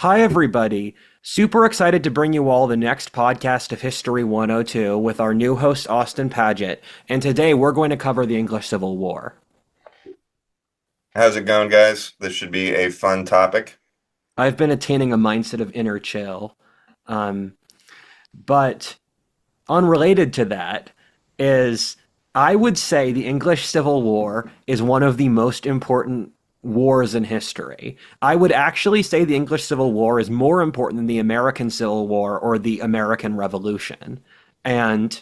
Hi, everybody. Super excited to bring you all the next podcast of History 102 with our new host, Austin Paget. And today we're going to cover the English Civil War. How's it going, guys? This should be a fun topic. I've been attaining a mindset of inner chill. Um, but unrelated to that is I would say the English Civil War is one of the most important wars in history. I would actually say the English Civil War is more important than the American Civil War or the American Revolution. And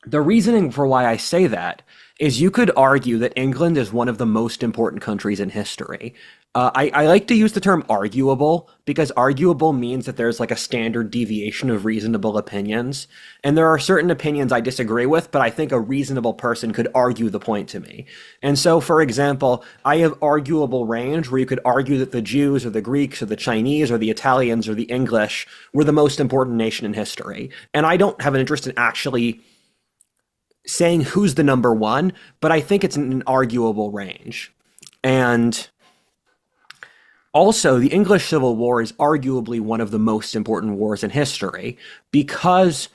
the reasoning for why I say that is you could argue that England is one of the most important countries in history. I like to use the term arguable because arguable means that there's like a standard deviation of reasonable opinions. And there are certain opinions I disagree with, but I think a reasonable person could argue the point to me. And so, for example, I have arguable range where you could argue that the Jews or the Greeks or the Chinese or the Italians or the English were the most important nation in history. And I don't have an interest in actually saying who's the number one, but I think it's an arguable range. And also, the English Civil War is arguably one of the most important wars in history because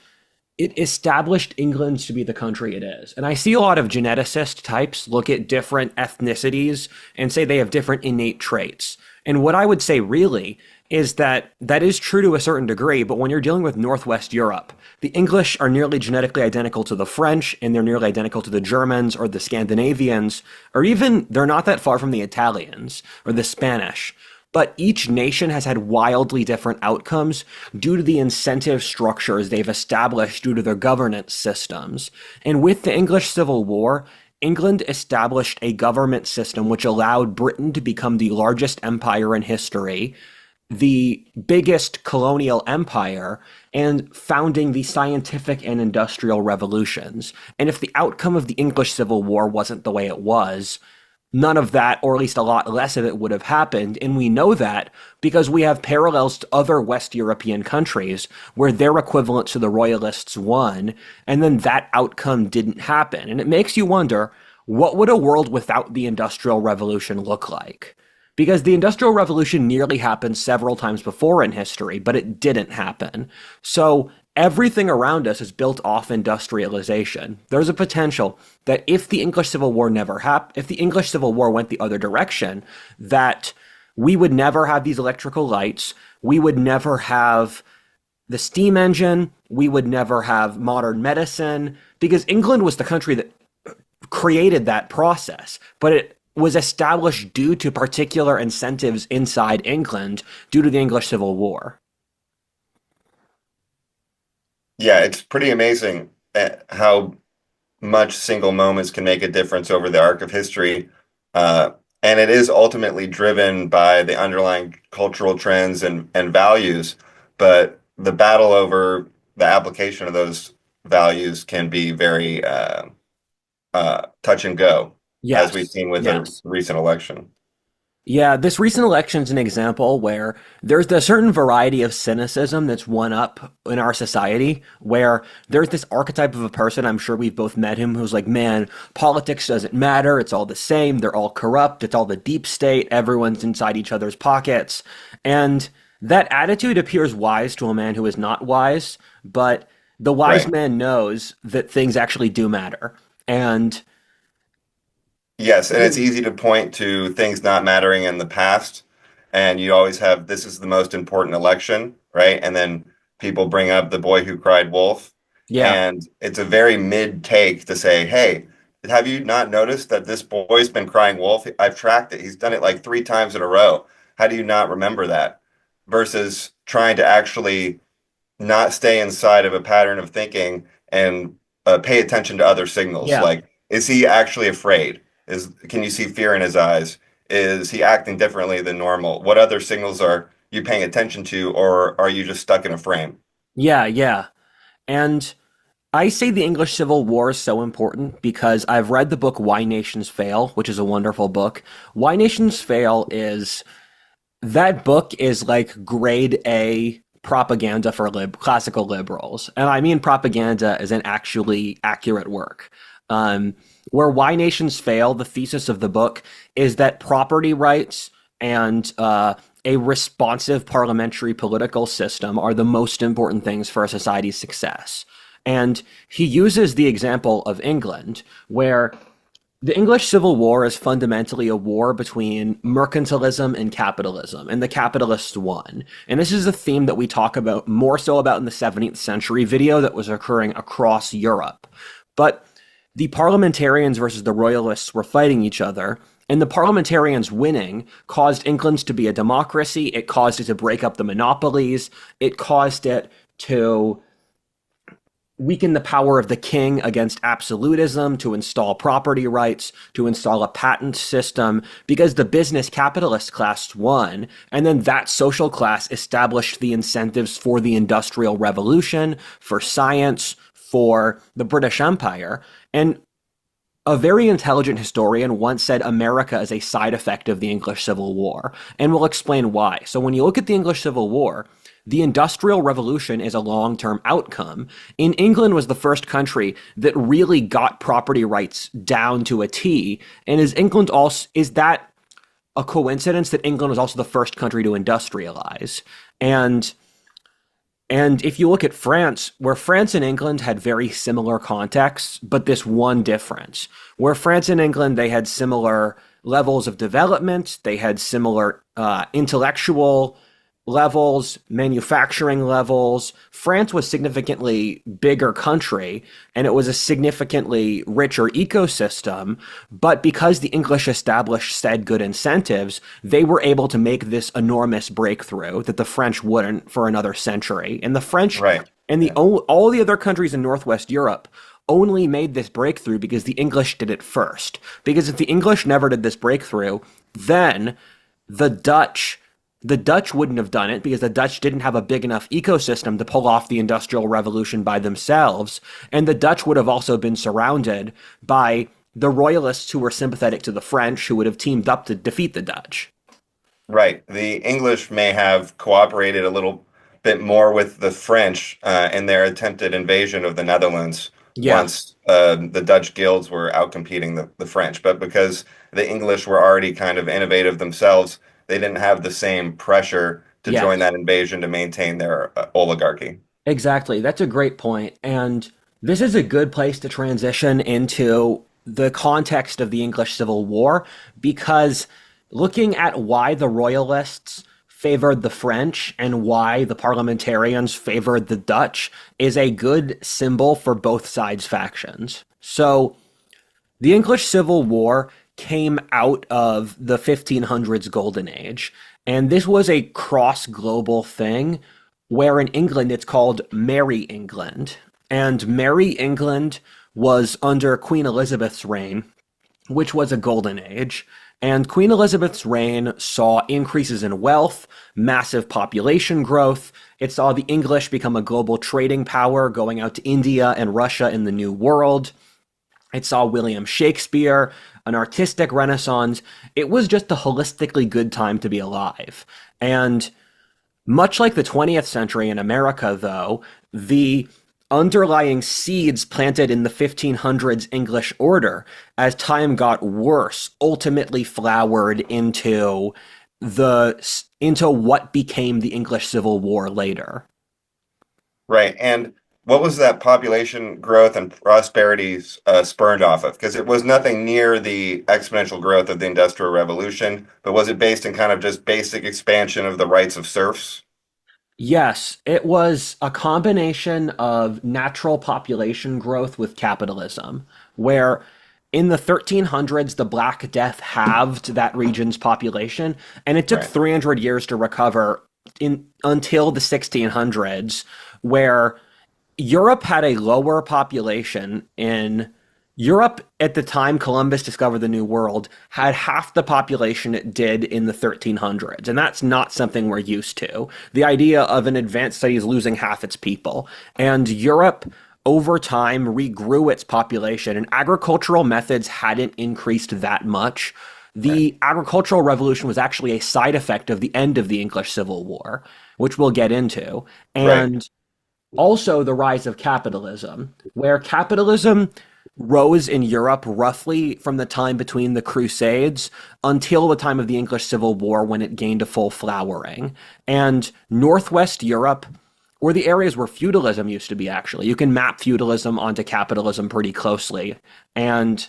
it established England to be the country it is. And I see a lot of geneticist types look at different ethnicities and say they have different innate traits. And what I would say really is that that is true to a certain degree, but when you're dealing with Northwest Europe, the English are nearly genetically identical to the French, and they're nearly identical to the Germans or the Scandinavians, or even they're not that far from the Italians or the Spanish. But each nation has had wildly different outcomes due to the incentive structures they've established due to their governance systems. And with the English Civil War, England established a government system which allowed Britain to become the largest empire in history, the biggest colonial empire, and founding the scientific and industrial revolutions. And if the outcome of the English Civil War wasn't the way it was, none of that, or at least a lot less of it, would have happened. And we know that because we have parallels to other West European countries where their equivalents to the Royalists won, and then that outcome didn't happen. And it makes you wonder, what would a world without the Industrial Revolution look like? Because the Industrial Revolution nearly happened several times before in history, but it didn't happen. So everything around us is built off industrialization. There's a potential that if the English Civil War never happened, if the English Civil War went the other direction, that we would never have these electrical lights, we would never have the steam engine, we would never have modern medicine, because England was the country that created that process, but it was established due to particular incentives inside England due to the English Civil War. Yeah, it's pretty amazing how much single moments can make a difference over the arc of history. Uh, and it is ultimately driven by the underlying cultural trends and values, but the battle over the application of those values can be very touch and go, as we've Yes, seen with the yes. recent election. Yeah, this recent election is an example where there's a certain variety of cynicism that's one up in our society, where there's this archetype of a person, I'm sure we've both met him, who's like, man, politics doesn't matter, it's all the same, they're all corrupt, it's all the deep state, everyone's inside each other's pockets. And that attitude appears wise to a man who is not wise, but the wise Right. man knows that things actually do matter. And Yes, and it's easy to point to things not mattering in the past, and you always have this is the most important election, right? And then people bring up the boy who cried wolf, yeah, and it's a very mid take to say, "Hey, have you not noticed that this boy's been crying wolf? I've tracked it. He's done it like three times in a row. How do you not remember that?" Versus trying to actually not stay inside of a pattern of thinking and pay attention to other signals. yeah. Like, is he actually afraid? Can you see fear in his eyes? Is he acting differently than normal? What other signals are you paying attention to, or are you just stuck in a frame? Yeah, yeah. And I say the English Civil War is so important because I've read the book Why Nations Fail, which is a wonderful book. Why Nations Fail is that book is like grade A propaganda for classical liberals. And I mean propaganda as an actually accurate work. Um, where Why Nations Fail, the thesis of the book is that property rights and a responsive parliamentary political system are the most important things for a society's success. And he uses the example of England, where the English Civil War is fundamentally a war between mercantilism and capitalism, and the capitalists won. And this is a theme that we talk about more so about in the 17th century video that was occurring across Europe. But the parliamentarians versus the royalists were fighting each other, and the parliamentarians winning caused England to be a democracy. It caused it to break up the monopolies. It caused it to weaken the power of the king against absolutism, to install property rights, to install a patent system, because the business capitalist class won, and then that social class established the incentives for the Industrial Revolution, for science, for the British Empire. And a very intelligent historian once said America is a side effect of the English Civil War, and we'll explain why. So when you look at the English Civil War, the Industrial Revolution is a long-term outcome. In England was the first country that really got property rights down to a T. And is that a coincidence that England was also the first country to industrialize? And if you look at France, where France and England had very similar contexts, but this one difference, where France and England, they had similar levels of development, they had similar intellectual levels, manufacturing levels. France was a significantly bigger country, and it was a significantly richer ecosystem. But because the English established said good incentives, they were able to make this enormous breakthrough that the French wouldn't for another century. And the French Right. and all the other countries in Northwest Europe only made this breakthrough because the English did it first. Because if the English never did this breakthrough, then the Dutch wouldn't have done it because the Dutch didn't have a big enough ecosystem to pull off the Industrial Revolution by themselves. And the Dutch would have also been surrounded by the royalists who were sympathetic to the French, who would have teamed up to defeat the Dutch. Right. The English may have cooperated a little bit more with the French in their attempted invasion of the Netherlands Yeah. once the Dutch guilds were outcompeting the French. But because the English were already kind of innovative themselves, they didn't have the same pressure to Yeah. join that invasion to maintain their oligarchy. Exactly. That's a great point. And this is a good place to transition into the context of the English Civil War, because looking at why the royalists favored the French and why the parliamentarians favored the Dutch is a good symbol for both sides' factions. So the English Civil War came out of the 1500s Golden Age, and this was a cross-global thing where in England it's called Merry England. And Merry England was under Queen Elizabeth's reign, which was a golden age. And Queen Elizabeth's reign saw increases in wealth, massive population growth. It saw the English become a global trading power, going out to India and Russia in the New World. It saw William Shakespeare, an artistic renaissance. It was just a holistically good time to be alive. And much like the 20th century in America, though, the underlying seeds planted in the 1500s English order, as time got worse, ultimately flowered into what became the English Civil War later. Right. And what was that population growth and prosperity spurned off of? Because it was nothing near the exponential growth of the Industrial Revolution, but was it based in kind of just basic expansion of the rights of serfs? Yes, it was a combination of natural population growth with capitalism, where in the 1300s, the Black Death halved that region's population, and it took Right. 300 years to recover until the 1600s, where Europe had a lower population. In Europe at the time Columbus discovered the New World had half the population it did in the 1300s, and that's not something we're used to. The idea of an advanced studies losing half its people. And Europe over time regrew its population, and agricultural methods hadn't increased that much. Right. The agricultural revolution was actually a side effect of the end of the English Civil War, which we'll get into. Right. And also the rise of capitalism, where capitalism rose in Europe roughly from the time between the Crusades until the time of the English Civil War when it gained a full flowering. And Northwest Europe were the areas where feudalism used to be, actually. You can map feudalism onto capitalism pretty closely. And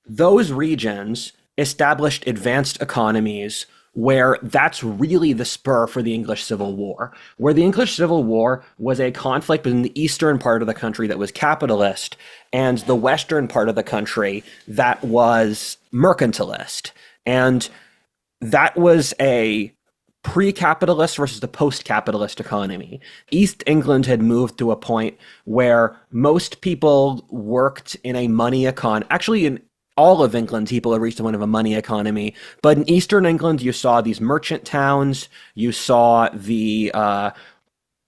those regions established advanced economies where that's really the spur for the English Civil War, where the English Civil War was a conflict between the eastern part of the country that was capitalist and the western part of the country that was mercantilist. And that was a pre-capitalist versus the post-capitalist economy. East England had moved to a point where most people worked in a money econ. Actually, in all of England, people have reached the point of a money economy. But in Eastern England, you saw these merchant towns. You saw a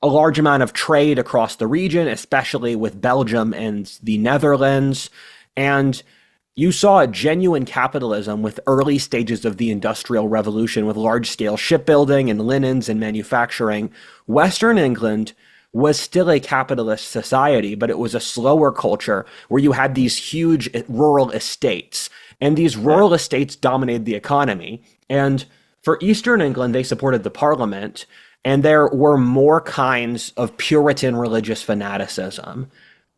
large amount of trade across the region, especially with Belgium and the Netherlands. And you saw a genuine capitalism with early stages of the Industrial Revolution, with large-scale shipbuilding and linens and manufacturing. Western England was still a capitalist society, but it was a slower culture where you had these huge rural estates, and these rural estates dominated the economy. And for Eastern England, they supported the Parliament, and there were more kinds of Puritan religious fanaticism.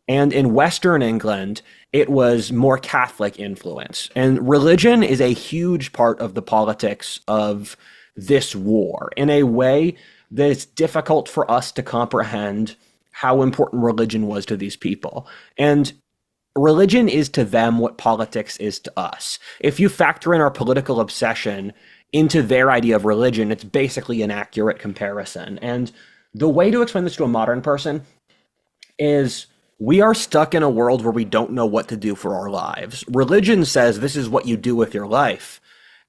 And in Western England, it was more Catholic influence. And religion is a huge part of the politics of this war in a way that it's difficult for us to comprehend how important religion was to these people. And religion is to them what politics is to us. If you factor in our political obsession into their idea of religion, it's basically an accurate comparison. And the way to explain this to a modern person is we are stuck in a world where we don't know what to do for our lives. Religion says this is what you do with your life.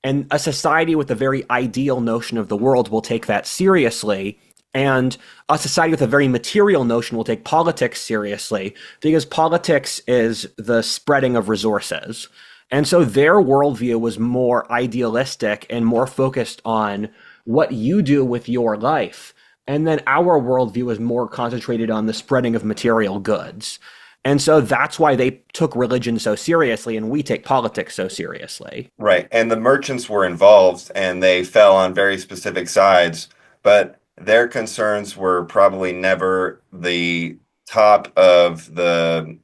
And a society with a very ideal notion of the world will take that seriously. And a society with a very material notion will take politics seriously, because politics is the spreading of resources. And so their worldview was more idealistic and more focused on what you do with your life. And then our worldview is more concentrated on the spreading of material goods. And so that's why they took religion so seriously, and we take politics so seriously. Right. And the merchants were involved and they fell on very specific sides, but their concerns were probably never the top of the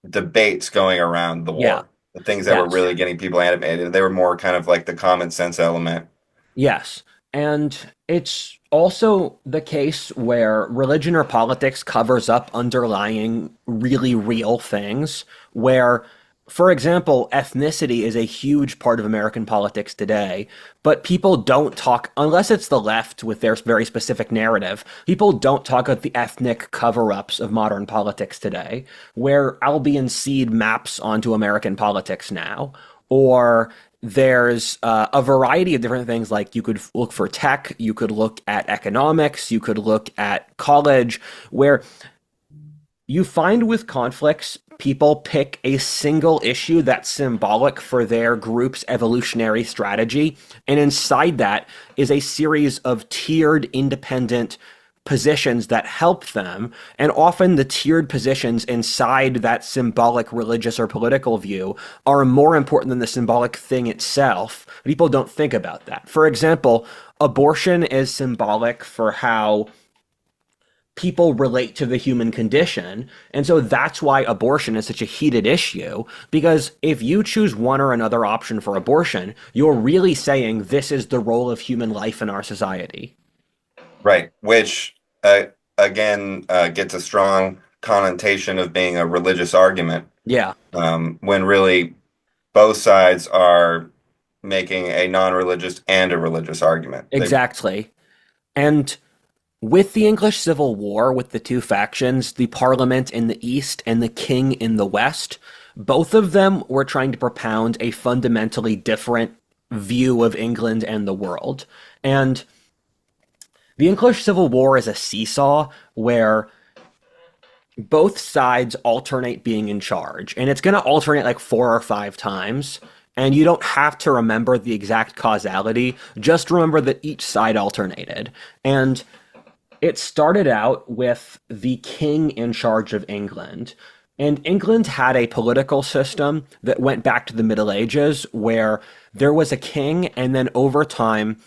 debates going around the Yeah. war. The things that were Yes. really getting people animated. They were more kind of like the common sense element. Yes. And it's also the case where religion or politics covers up underlying really real things, where, for example, ethnicity is a huge part of American politics today, but people don't talk, unless it's the left with their very specific narrative, people don't talk about the ethnic cover-ups of modern politics today, where Albion Seed maps onto American politics now, or there's a variety of different things. Like you could look for tech, you could look at economics, you could look at college, where you find with conflicts, people pick a single issue that's symbolic for their group's evolutionary strategy. And inside that is a series of tiered independent positions that help them. And often the tiered positions inside that symbolic religious or political view are more important than the symbolic thing itself. People don't think about that. For example, abortion is symbolic for how people relate to the human condition. And so that's why abortion is such a heated issue, because if you choose one or another option for abortion, you're really saying this is the role of human life in our society. Right. Which, again, gets a strong connotation of being a religious argument, Yeah, when really both sides are making a non-religious and a religious argument. exactly. And with the English Civil War, with the two factions, the Parliament in the East and the King in the West, both of them were trying to propound a fundamentally different view of England and the world. And the English Civil War is a seesaw where both sides alternate being in charge, and it's going to alternate like 4 or 5 times. And you don't have to remember the exact causality, just remember that each side alternated. And it started out with the king in charge of England, And England had a political system that went back to the Middle Ages where there was a king, and then over time,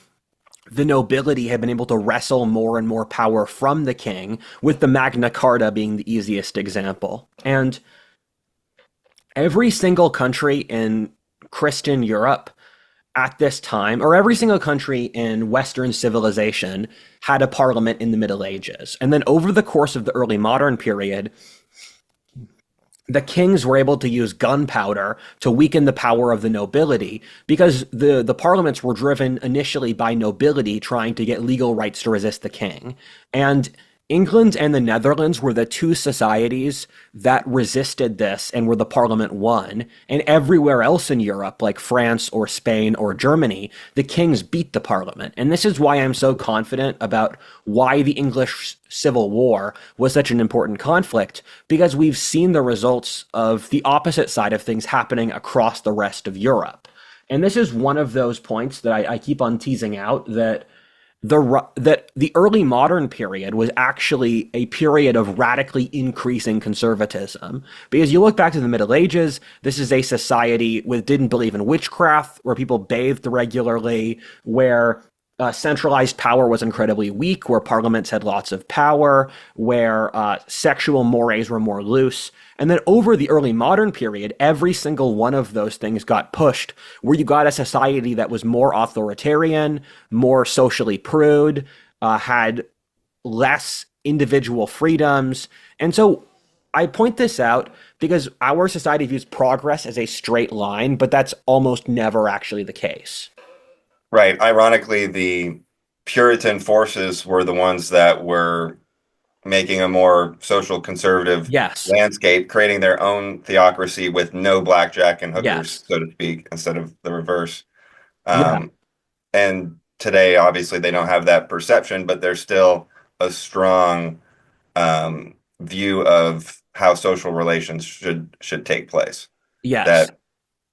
the nobility had been able to wrestle more and more power from the king, with the Magna Carta being the easiest example. And every single country in Christian Europe at this time, or every single country in Western civilization, had a parliament in the Middle Ages. And then over the course of the early modern period, the kings were able to use gunpowder to weaken the power of the nobility because the parliaments were driven initially by nobility trying to get legal rights to resist the king. And England and the Netherlands were the two societies that resisted this and where the parliament won. And everywhere else in Europe, like France or Spain or Germany, the kings beat the parliament. And this is why I'm so confident about why the English Civil War was such an important conflict, because we've seen the results of the opposite side of things happening across the rest of Europe. And this is one of those points that I keep on teasing out, that the early modern period was actually a period of radically increasing conservatism. Because you look back to the Middle Ages, this is a society that didn't believe in witchcraft, where people bathed regularly, where centralized power was incredibly weak, where parliaments had lots of power, where sexual mores were more loose. And then over the early modern period, every single one of those things got pushed, where you got a society that was more authoritarian, more socially prude, had less individual freedoms. And so I point this out because our society views progress as a straight line, but that's almost never actually the case. Right. Ironically, the Puritan forces were the ones that were making a more social conservative Yes. landscape, creating their own theocracy with no blackjack and hookers, Yes. so to speak, instead of the reverse. Yeah. Um, and today, obviously, they don't have that perception, but there's still a strong view of how social relations should take place Yes. that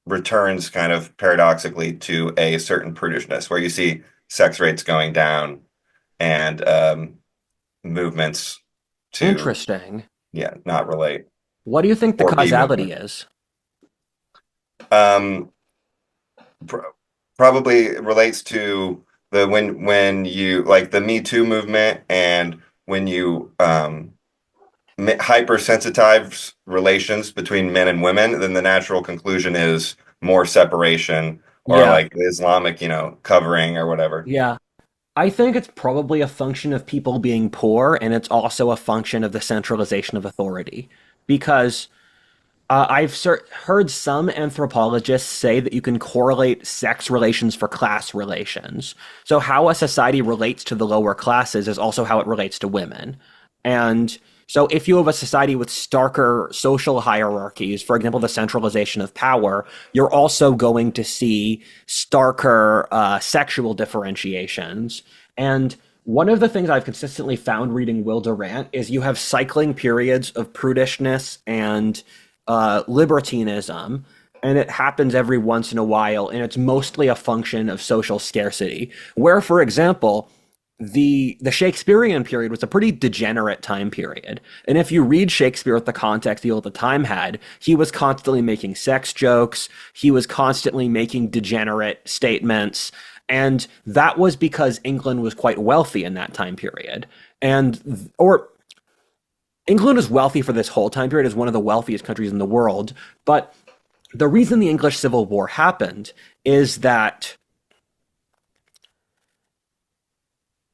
returns kind of paradoxically to a certain prudishness, where you see sex rates going down and movements to, Interesting. yeah, not relate What do you think the or be causality movement. is? Um, pr Probably relates to the when you like the Me Too movement, and when you hypersensitize relations between men and women, then the natural conclusion is more separation, or Yeah. like the Islamic, covering or whatever. Yeah. I think it's probably a function of people being poor, and it's also a function of the centralization of authority. Because heard some anthropologists say that you can correlate sex relations for class relations. So, how a society relates to the lower classes is also how it relates to women. And so, if you have a society with starker social hierarchies, for example, the centralization of power, you're also going to see starker sexual differentiations. And one of the things I've consistently found reading Will Durant is you have cycling periods of prudishness and libertinism, and it happens every once in a while, and it's mostly a function of social scarcity. Where, for example, the Shakespearean period was a pretty degenerate time period. And if you read Shakespeare with the context he at the time had, he was constantly making sex jokes, he was constantly making degenerate statements, and that was because England was quite wealthy in that time period. Or England is wealthy for this whole time period, as one of the wealthiest countries in the world. But the reason the English Civil War happened is that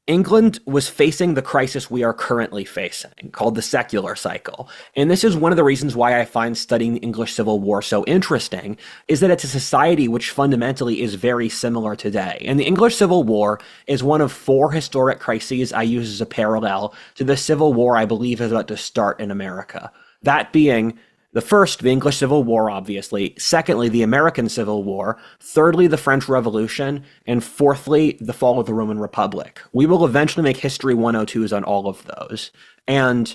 England was facing the crisis we are currently facing, called the secular cycle. And this is one of the reasons why I find studying the English Civil War so interesting, is that it's a society which fundamentally is very similar today. And the English Civil War is one of four historic crises I use as a parallel to the Civil War I believe is about to start in America. That being the first, the English Civil War, obviously. Secondly, the American Civil War. Thirdly, the French Revolution. And fourthly, the fall of the Roman Republic. We will eventually make History 102s on all of those. And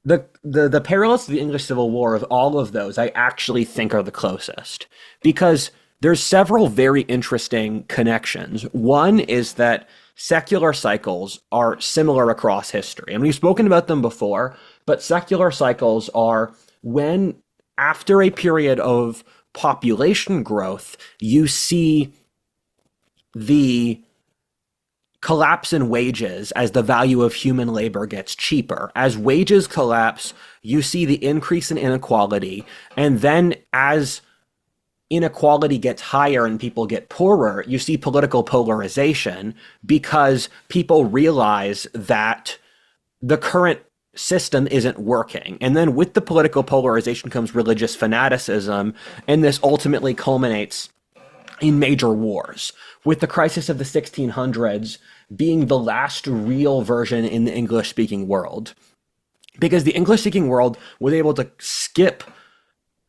the parallels to the English Civil War of all of those, I actually think are the closest. Because there's several very interesting connections. One is that secular cycles are similar across history. And we've spoken about them before, but secular cycles are when after a period of population growth, you see the collapse in wages as the value of human labor gets cheaper. As wages collapse, you see the increase in inequality. And then as inequality gets higher and people get poorer, you see political polarization because people realize that the current system isn't working. And then with the political polarization comes religious fanaticism, and this ultimately culminates in major wars, with the crisis of the 1600s being the last real version in the English speaking world. Because the English speaking world was able to skip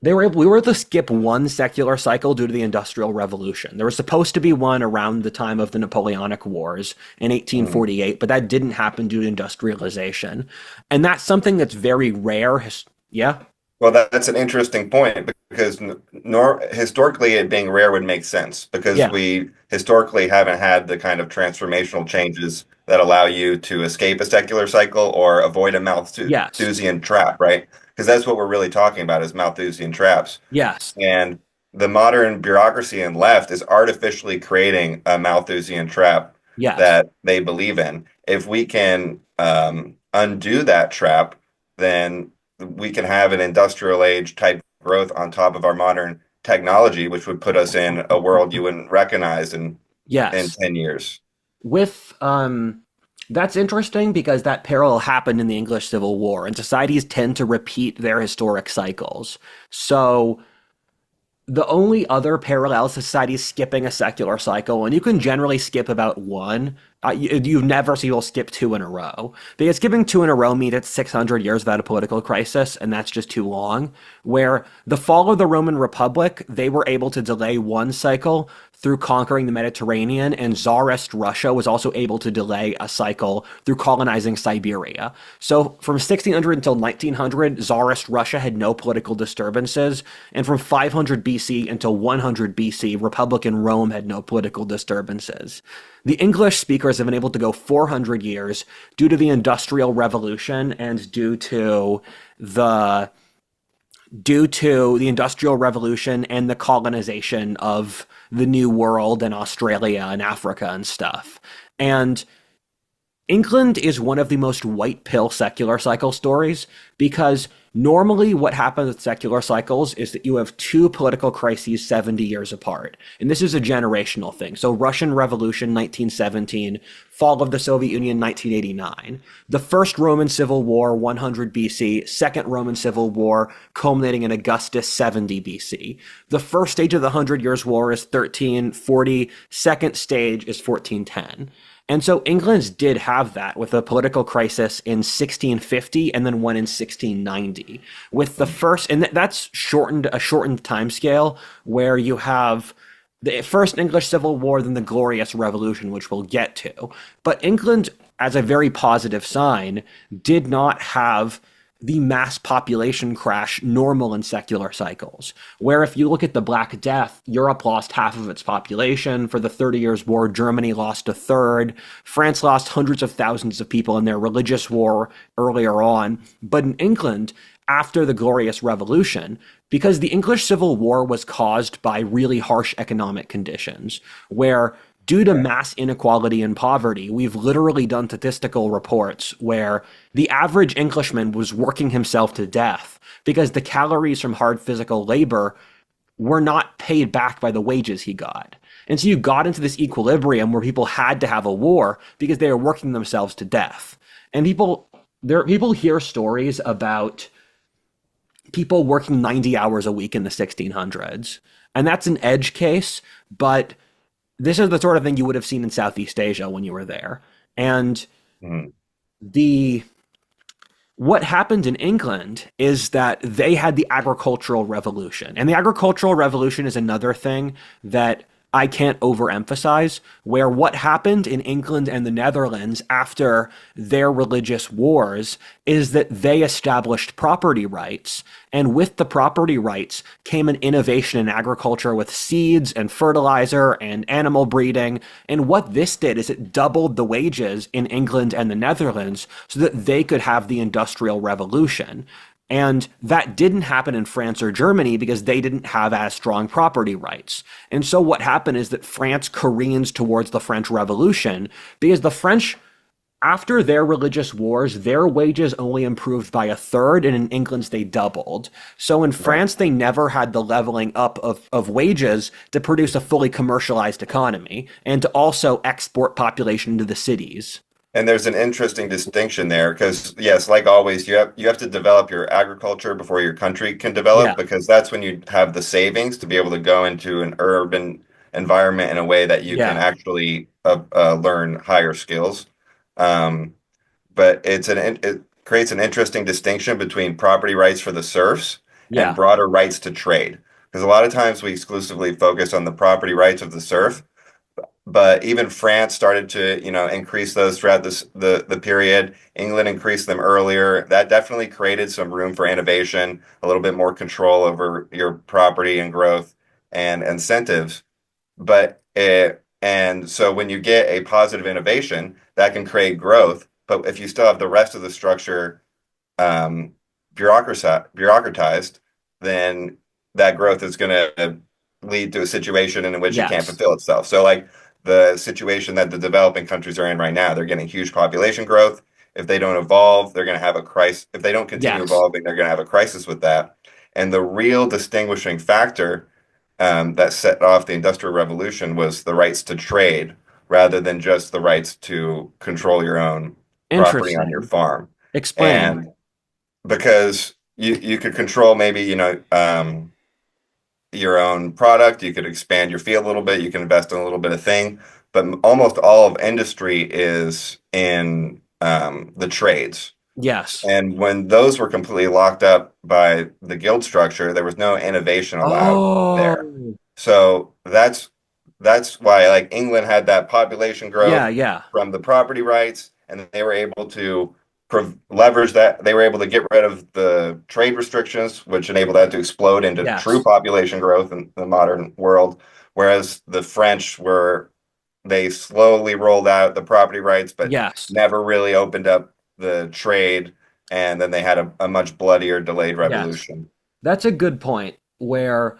we were able to skip one secular cycle due to the Industrial Revolution. There was supposed to be one around the time of the Napoleonic Wars in 1848, but that didn't happen due to industrialization. And that's something that's very rare. Yeah? Well, that's an interesting point because historically it being rare would make sense because Yeah. we historically haven't had the kind of transformational changes that allow you to escape a secular cycle or avoid a Yes. Malthusian trap, right? Because that's what we're really talking about is Malthusian traps. Yes. And the modern bureaucracy and left is artificially creating a Malthusian trap Yes. that they believe in. If we can undo that trap, then we can have an industrial age type growth on top of our modern technology, which would put us in a world you wouldn't recognize in Yes. 10 years. With that's interesting because that parallel happened in the English Civil War, and societies tend to repeat their historic cycles. So the only other parallel society is skipping a secular cycle, and you can generally skip about one. You never see people skip two in a row. Because skipping two in a row means it's 600 years without a political crisis, and that's just too long. Where the fall of the Roman Republic, they were able to delay one cycle through conquering the Mediterranean, and Tsarist Russia was also able to delay a cycle through colonizing Siberia. So from 1600 until 1900, Tsarist Russia had no political disturbances, and from 500 BC until 100 BC, Republican Rome had no political disturbances. The English speakers have been able to go 400 years due to the Industrial Revolution and due to the Industrial Revolution and the colonization of the New World and Australia and Africa and stuff. And England is one of the most white pill secular cycle stories because normally what happens with secular cycles is that you have two political crises 70 years apart. And this is a generational thing. So Russian Revolution 1917, fall of the Soviet Union 1989, the First Roman Civil War 100 BC, Second Roman Civil War culminating in Augustus 70 BC. The first stage of the Hundred Years' War is 1340, second stage is 1410. And so England did have that with a political crisis in 1650 and then one in 1690. With the first, and that's a shortened time scale where you have the first English Civil War, then the Glorious Revolution, which we'll get to. But England, as a very positive sign, did not have the mass population crash normal in secular cycles, where if you look at the Black Death, Europe lost half of its population. For the 30 Years' War, Germany lost a third. France lost hundreds of thousands of people in their religious war earlier on. But in England, after the Glorious Revolution, because the English Civil War was caused by really harsh economic conditions, where due to mass inequality and poverty, we've literally done statistical reports where the average Englishman was working himself to death because the calories from hard physical labor were not paid back by the wages he got. And so you got into this equilibrium where people had to have a war because they were working themselves to death. And people hear stories about people working 90 hours a week in the 1600s. And that's an edge case, but this is the sort of thing you would have seen in Southeast Asia when you were there. And what happened in England is that they had the agricultural revolution. And the agricultural revolution is another thing that I can't overemphasize, where what happened in England and the Netherlands after their religious wars is that they established property rights. And with the property rights came an innovation in agriculture with seeds and fertilizer and animal breeding. And what this did is it doubled the wages in England and the Netherlands so that they could have the Industrial Revolution. And that didn't happen in France or Germany because they didn't have as strong property rights. And so what happened is that France careens towards the French Revolution because the French, after their religious wars, their wages only improved by a third, and in England they doubled. So in Right. France, they never had the leveling up of wages to produce a fully commercialized economy and to also export population into the cities. And there's an interesting distinction there because, yes, like always, you have to develop your agriculture before your country can Yeah, develop because that's when you have the savings to be able to go into an urban environment in a way that you can yeah, actually learn higher skills. Um, but it creates an interesting distinction between property rights for the serfs and yeah, broader rights to trade. Because a lot of times we exclusively focus on the property rights of the serf, but even France started to, increase those throughout the period. England increased them earlier. That definitely created some room for innovation, a little bit more control over your property and growth and incentives. And so when you get a positive innovation, that can create growth. But if you still have the rest of the structure um, bureaucratized, then that growth is going to lead to a situation in which it can't yes, fulfill itself. So, like the situation that the developing countries are in right now, they're getting huge population growth. If they don't evolve, they're going to have a crisis. If they don't continue yes, evolving, they're going to have a crisis with that. And the real distinguishing factor that set off the Industrial Revolution was the rights to trade rather than just the rights to control your own property on your interesting. farm. Explain. And because you could control maybe your own product, you could expand your field a little bit, you can invest in a little bit of thing, but almost all of industry is in the trades. Yes. And when those were completely locked up by the guild structure, there was no innovation allowed there. Oh, So that's why like England had that population yeah, growth yeah, from the property rights, and they were able to leverage that. They were able to get rid of the trade restrictions, which enabled that to explode into true yes, population growth in the modern world. Whereas the French were they slowly rolled out the property rights, but yes, never really opened up the trade, and then they had a much bloodier delayed yes. revolution. That's a good point. Where,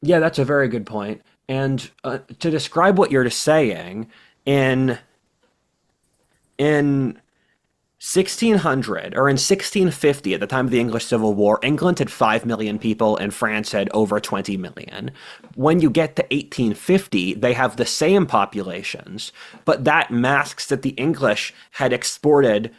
yeah, that's a very good point. And to describe what you're just saying, in in 1600 or in 1650, at the time of the English Civil War, England had 5 million people and France had over 20 million. When you get to 1850, they have the same populations, but that masks that the English had exported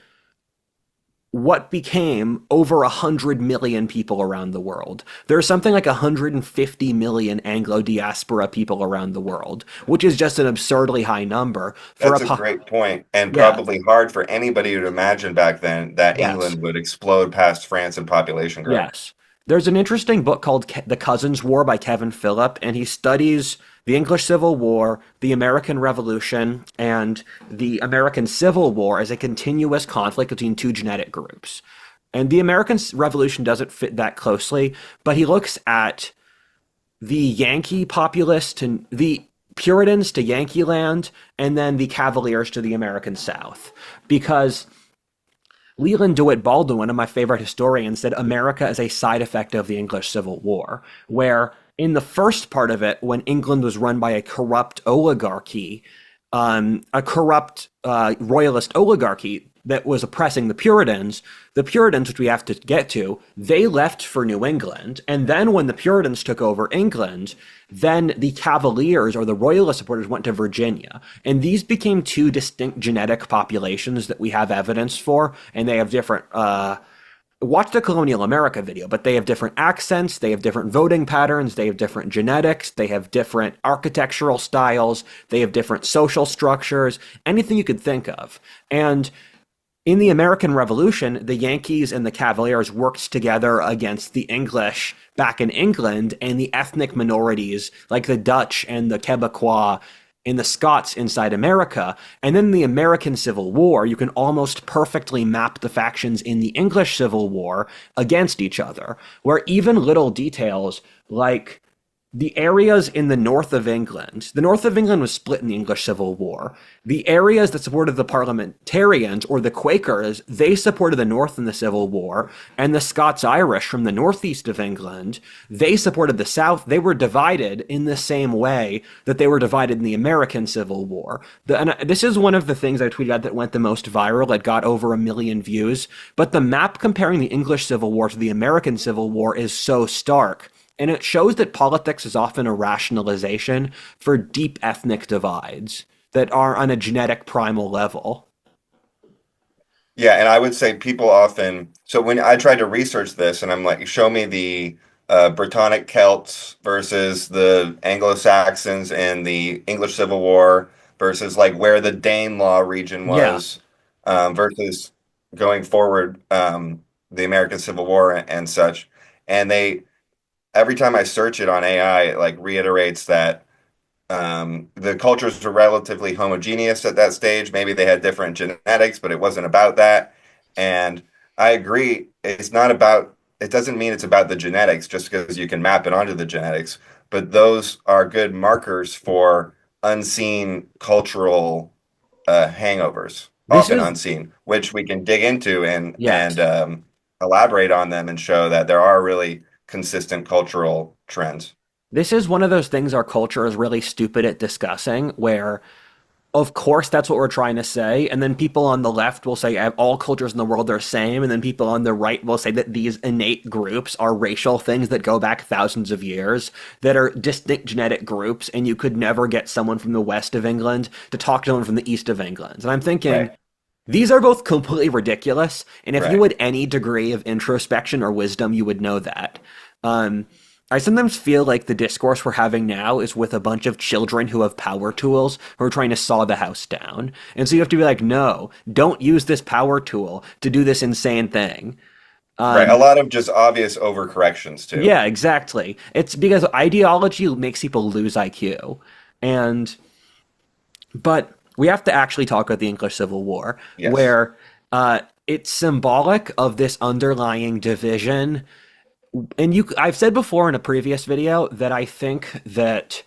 what became over 100 million people around the world. There's something like 150 million Anglo diaspora people around the world, which is just an absurdly high number for That's a a great point, and yeah, probably hard for anybody to imagine back then that yes. England would explode past France in population growth. Yes. There's an interesting book called The Cousins War by Kevin Phillip, and he studies the English Civil War, the American Revolution, and the American Civil War as a continuous conflict between two genetic groups. And the American Revolution doesn't fit that closely, but he looks at the Yankee populace to the Puritans to Yankee land, and then the Cavaliers to the American South. Because Leland DeWitt Baldwin, one of my favorite historians, said America is a side effect of the English Civil War, where in the first part of it, when England was run by a corrupt oligarchy, a corrupt royalist oligarchy that was oppressing the Puritans, which we have to get to, they left for New England. And then when the Puritans took over England, then the Cavaliers or the Royalist supporters went to Virginia. And these became two distinct genetic populations that we have evidence for. And they have different, watch the Colonial America video, but they have different accents, they have different voting patterns, they have different genetics, they have different architectural styles, they have different social structures, anything you could think of. And in the American Revolution, the Yankees and the Cavaliers worked together against the English back in England and the ethnic minorities like the Dutch and the Quebecois and the Scots inside America. And then in the American Civil War, you can almost perfectly map the factions in the English Civil War against each other, where even little details like the areas in the north of England was split in the English Civil War. The areas that supported the parliamentarians or the Quakers, they supported the North in the Civil War, and the Scots-Irish from the northeast of England, they supported the South. They were divided in the same way that they were divided in the American Civil War. And this is one of the things I tweeted out that went the most viral. It got over 1 million views. But the map comparing the English Civil War to the American Civil War is so stark. And it shows that politics is often a rationalization for deep ethnic divides that are on a genetic primal level. Yeah, and I would say people often, so when I tried to research this and I'm like, show me the Brittonic Celts versus the Anglo-Saxons in the English Civil War versus like where the Danelaw region Yeah. was versus going forward the American Civil War and such. And they, every time I search it on AI, it like reiterates that the cultures were relatively homogeneous at that stage. Maybe they had different genetics, but it wasn't about that. And I agree, it's not about, it doesn't mean it's about the genetics just because you can map it onto the genetics, but those are good markers for unseen cultural hangovers, This often is, unseen, which we can dig into and yes. elaborate on them and show that there are really consistent cultural trends. This is one of those things our culture is really stupid at discussing, where, of course, that's what we're trying to say. And then people on the left will say all cultures in the world are the same. And then people on the right will say that these innate groups are racial things that go back thousands of years, that are distinct genetic groups. And you could never get someone from the west of England to talk to someone from the east of England. And I'm thinking, Right, these are both completely ridiculous. And if you right. had any degree of introspection or wisdom, you would know that. Um, I sometimes feel like the discourse we're having now is with a bunch of children who have power tools who are trying to saw the house down. And so you have to be like, no, don't use this power tool to do this insane thing. Right. A Um, lot of just obvious overcorrections too. yeah, exactly. It's because ideology makes people lose IQ. And, but we have to actually talk about the English Civil War, Yes. where it's symbolic of this underlying division. And I've said before in a previous video that I think that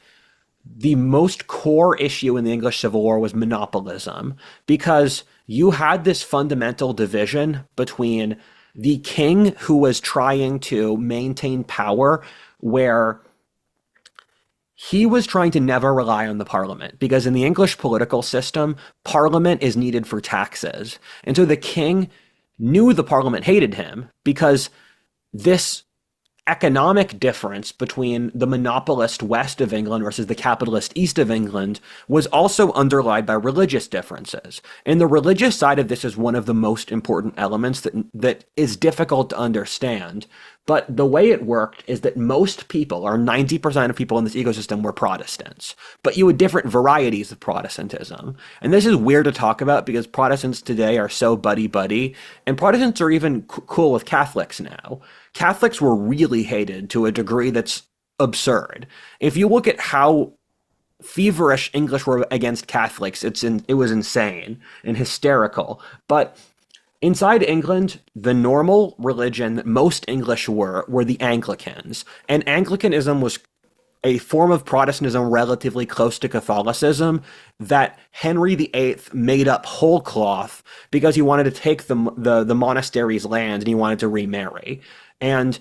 the most core issue in the English Civil War was monopolism, because you had this fundamental division between the king who was trying to maintain power, where he was trying to never rely on the parliament, because in the English political system, parliament is needed for taxes. And so the king knew the parliament hated him because this economic difference between the monopolist west of England versus the capitalist east of England was also underlined by religious differences. And the religious side of this is one of the most important elements that is difficult to understand. But the way it worked is that most people, or 90% of people in this ecosystem, were Protestants. But you had different varieties of Protestantism. And this is weird to talk about because Protestants today are so buddy-buddy. And Protestants are even cool with Catholics now. Catholics were really hated to a degree that's absurd. If you look at how feverish English were against Catholics, it was insane and hysterical. But inside England, the normal religion that most English were the Anglicans. And Anglicanism was a form of Protestantism relatively close to Catholicism that Henry VIII made up whole cloth because he wanted to take the monastery's land and he wanted to remarry. And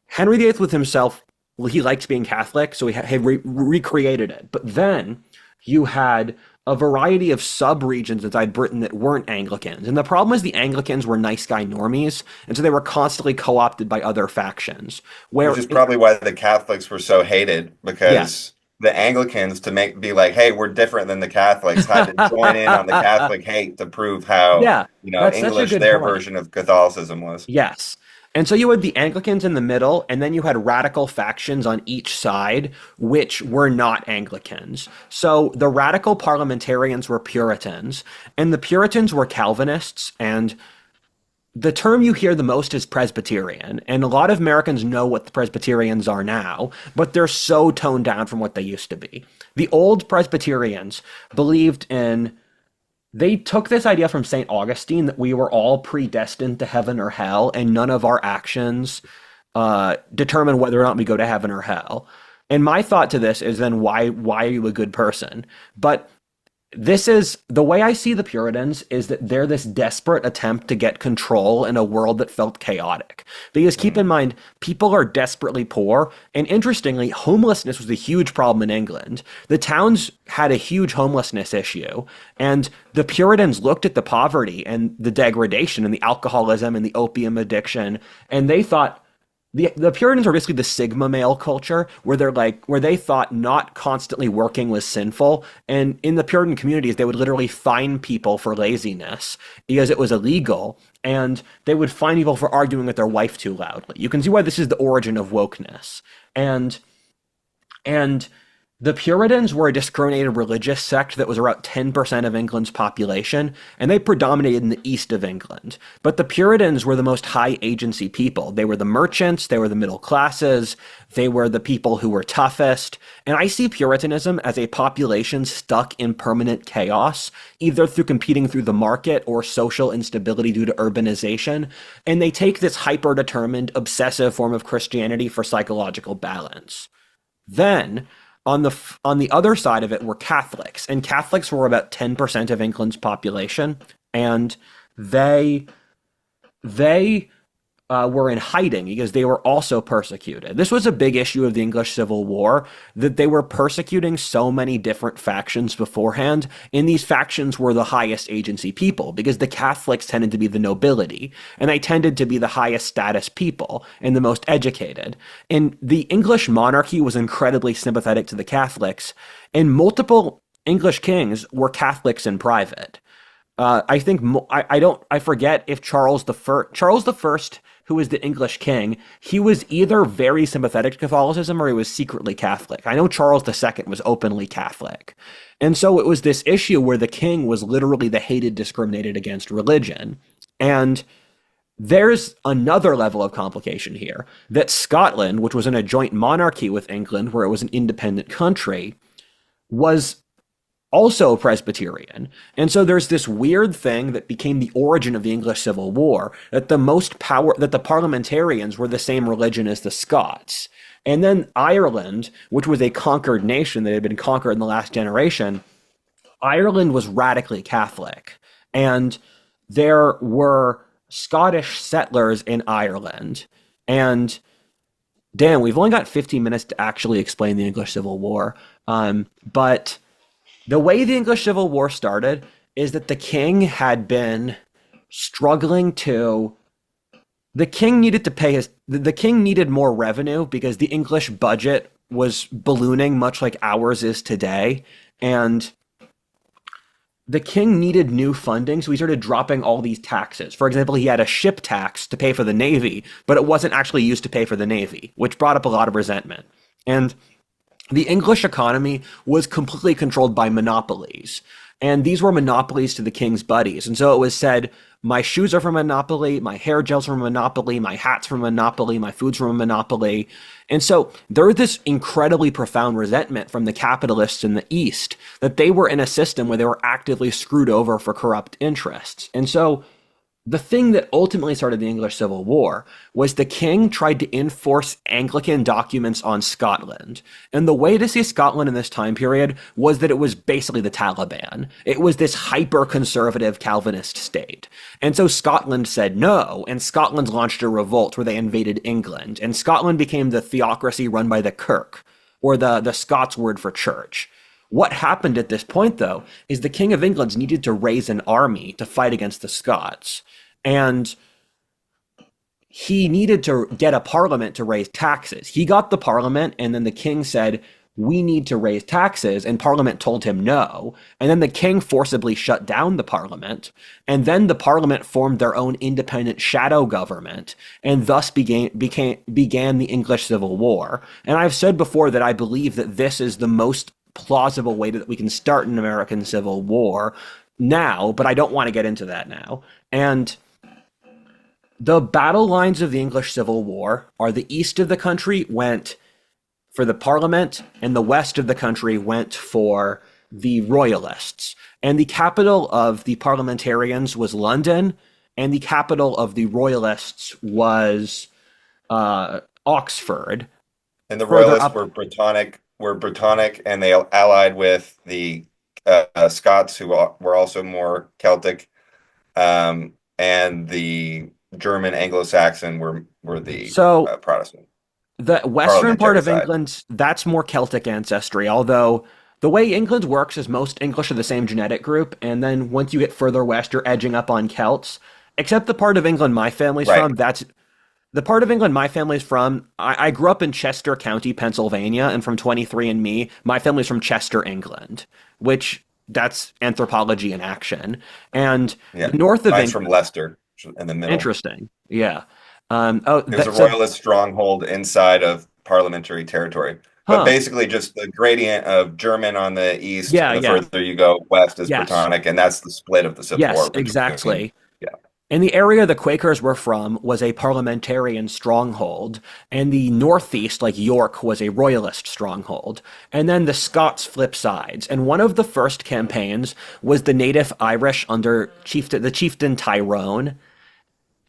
Henry VIII with himself, well, he liked being Catholic, so he recreated it. But then you had a variety of sub-regions inside Britain that weren't Anglicans. And the problem is the Anglicans were nice guy normies, and so they were constantly co-opted by other factions. Which is probably why the Catholics were so hated Yes. because the Anglicans to make be like, hey, we're different than the Catholics, had to join in on the Catholic hate to prove how, Yeah, that's such a English good their point. version of Catholicism was. Yes. And so you had the Anglicans in the middle, and then you had radical factions on each side, which were not Anglicans. So the radical parliamentarians were Puritans, and the Puritans were Calvinists, and the term you hear the most is Presbyterian. And a lot of Americans know what the Presbyterians are now, but they're so toned down from what they used to be. The old Presbyterians believed in they took this idea from St. Augustine that we were all predestined to heaven or hell, and none of our actions determine whether or not we go to heaven or hell. And my thought to this is then why are you a good person? But this is the way I see the Puritans is that they're this desperate attempt to get control in a world that felt chaotic. Because keep in mind, people are desperately poor. And interestingly, homelessness was a huge problem in England. The towns had a huge homelessness issue. And the Puritans looked at the poverty and the degradation and the alcoholism and the opium addiction. And they thought, the Puritans are basically the Sigma male culture where they're like where they thought not constantly working was sinful. And in the Puritan communities, they would literally fine people for laziness because it was illegal. And they would fine people for arguing with their wife too loudly. You can see why this is the origin of wokeness. And the Puritans were a discriminated religious sect that was about 10% of England's population, and they predominated in the east of England. But the Puritans were the most high agency people. They were the merchants, they were the middle classes, they were the people who were toughest. And I see Puritanism as a population stuck in permanent chaos, either through competing through the market or social instability due to urbanization. And they take this hyper-determined, obsessive form of Christianity for psychological balance. Then, on the other side of it were Catholics, and Catholics were about 10% of England's population, and they were in hiding because they were also persecuted. This was a big issue of the English Civil War, that they were persecuting so many different factions beforehand, and these factions were the highest agency people because the Catholics tended to be the nobility, and they tended to be the highest status people and the most educated. And the English monarchy was incredibly sympathetic to the Catholics, and multiple English kings were Catholics in private. I think I forget if Charles the First, who was the English king, he was either very sympathetic to Catholicism or he was secretly Catholic. I know Charles II was openly Catholic. And so it was this issue where the king was literally the hated, discriminated against religion. And there's another level of complication here, that Scotland, which was in a joint monarchy with England, where it was an independent country, was also Presbyterian. And so there's this weird thing that became the origin of the English Civil War, that that the parliamentarians were the same religion as the Scots. And then Ireland, which was a conquered nation that had been conquered in the last generation, Ireland was radically Catholic. And there were Scottish settlers in Ireland. And Dan, we've only got 15 minutes to actually explain the English Civil War. But the way the English Civil War started is that the king had been struggling to. The king needed more revenue because the English budget was ballooning, much like ours is today. And the king needed new funding, so he started dropping all these taxes. For example, he had a ship tax to pay for the navy, but it wasn't actually used to pay for the navy, which brought up a lot of resentment. And the English economy was completely controlled by monopolies. And these were monopolies to the king's buddies. And so it was said, my shoes are from Monopoly, my hair gel's from Monopoly, my hat's from Monopoly, my food's from Monopoly. And so there was this incredibly profound resentment from the capitalists in the East that they were in a system where they were actively screwed over for corrupt interests. And so the thing that ultimately started the English Civil War was the king tried to enforce Anglican documents on Scotland. And the way to see Scotland in this time period was that it was basically the Taliban. It was this hyper-conservative Calvinist state. And so Scotland said no, and Scotland launched a revolt where they invaded England. And Scotland became the theocracy run by the Kirk, or the Scots word for church. What happened at this point, though, is the King of England needed to raise an army to fight against the Scots. And he needed to get a parliament to raise taxes. He got the parliament, and then the king said, we need to raise taxes, and parliament told him no. And then the king forcibly shut down the parliament, and then the parliament formed their own independent shadow government, and thus began the English Civil War. And I've said before that I believe that this is the most plausible way that we can start an American Civil War now, but I don't want to get into that now. And the battle lines of the English Civil War are the east of the country went for the Parliament, and the west of the country went for the Royalists. And the capital of the parliamentarians was London, and the capital of the Royalists was Oxford. And the further Royalists up. were Brittonic, and they allied with the Scots, who were also more Celtic, and the German Anglo-Saxon were the So Protestant the western part parliamentary of side. England, that's more Celtic ancestry, although the way England works is most English are the same genetic group, and then once you get further west, you're edging up on Celts. Except the part of England my family's Right. from, that's the part of England my family's from. I grew up in Chester County, Pennsylvania, and from 23andMe, my family's from Chester, England, which that's anthropology in action. And Yeah. the north of Mine's from England, Leicester, in the middle. interesting. Yeah. It was a So, royalist stronghold inside of parliamentary territory. But huh. basically, just the gradient of German on the east, Yeah, and the yeah. further you go west is Yes. Brittonic, and that's the split of the Civil Yes, War between. exactly. Yeah. And the area the Quakers were from was a parliamentarian stronghold, and the northeast, like York, was a royalist stronghold. And then the Scots flip sides. And one of the first campaigns was the native Irish under the chieftain Tyrone.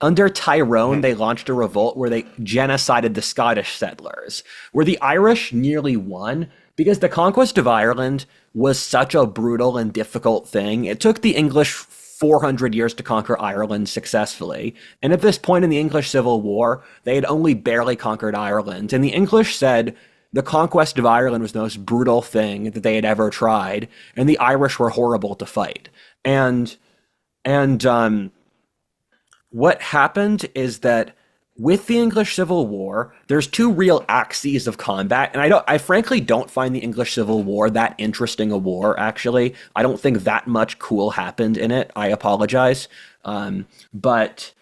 Under Tyrone, Mhm. they launched a revolt where they genocided the Scottish settlers, where the Irish nearly won because the conquest of Ireland was such a brutal and difficult thing. It took the English 400 years to conquer Ireland successfully. And at this point in the English Civil War, they had only barely conquered Ireland. And the English said the conquest of Ireland was the most brutal thing that they had ever tried, and the Irish were horrible to fight. And and what happened is that with the English Civil War, there's two real axes of combat, and I frankly don't find the English Civil War that interesting a war. Actually, I don't think that much cool happened in it. I apologize, but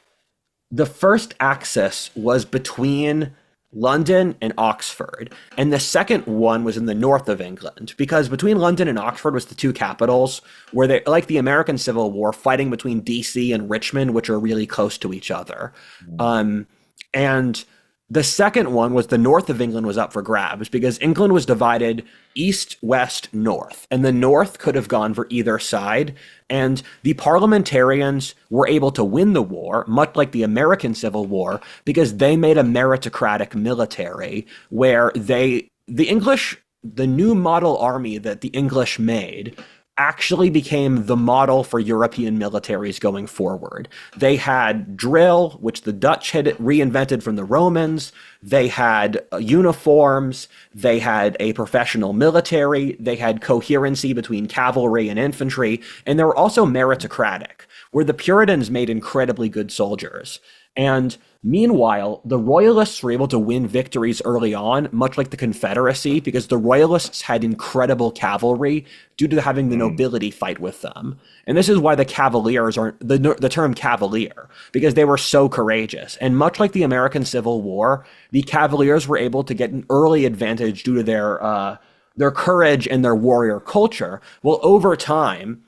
the first axis was between London and Oxford, and the second one was in the north of England, because between London and Oxford was the two capitals where they, like the American Civil War, fighting between DC and Richmond, which are really close to each other. Um, and the second one was the north of England was up for grabs because England was divided east, west, north, and the north could have gone for either side. And the parliamentarians were able to win the war, much like the American Civil War, because they made a meritocratic military where the English, the new model army that the English made actually became the model for European militaries going forward. They had drill, which the Dutch had reinvented from the Romans. They had uniforms. They had a professional military. They had coherency between cavalry and infantry. And they were also meritocratic, where the Puritans made incredibly good soldiers. And meanwhile, the Royalists were able to win victories early on, much like the Confederacy, because the Royalists had incredible cavalry due to having the Mhm. nobility fight with them. And this is why the Cavaliers are the term Cavalier, because they were so courageous. And much like the American Civil War, the Cavaliers were able to get an early advantage due to their courage and their warrior culture. Well, over time,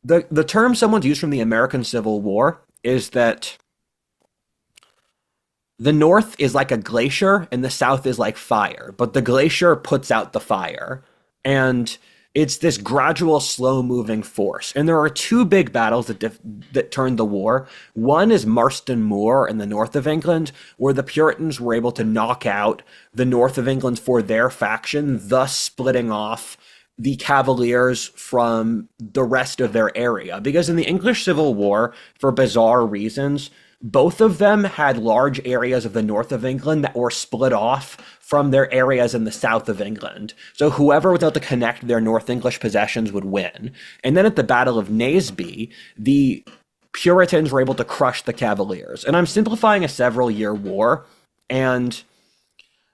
the term someone's used from the American Civil War is that the north is like a glacier and the south is like fire, but the glacier puts out the fire. And it's this gradual, slow moving force. And there are two big battles that turned the war. One is Marston Moor in the north of England, where the Puritans were able to knock out the north of England for their faction, thus splitting off the Cavaliers from the rest of their area. Because in the English Civil War, for bizarre reasons, both of them had large areas of the north of England that were split off from their areas in the south of England. So whoever was able to connect their North English possessions would win. And then at the Battle of Naseby, the Puritans were able to crush the Cavaliers. And I'm simplifying a several-year war. And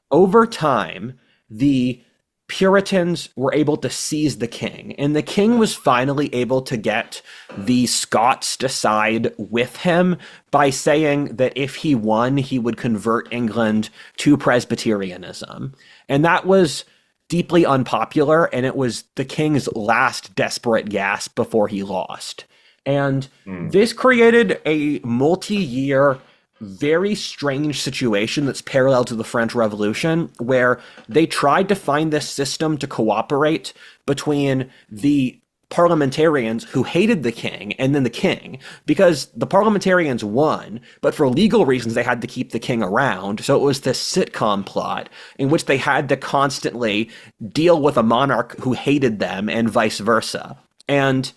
over time, the Puritans were able to seize the king, and the king was finally able to get the Scots to side with him by saying that if he won, he would convert England to Presbyterianism. And that was deeply unpopular, and it was the king's last desperate gasp before he lost. And Mm. this created a multi-year very strange situation that's parallel to the French Revolution, where they tried to find this system to cooperate between the parliamentarians who hated the king and then the king, because the parliamentarians won, but for legal reasons they had to keep the king around. So it was this sitcom plot in which they had to constantly deal with a monarch who hated them and vice versa. And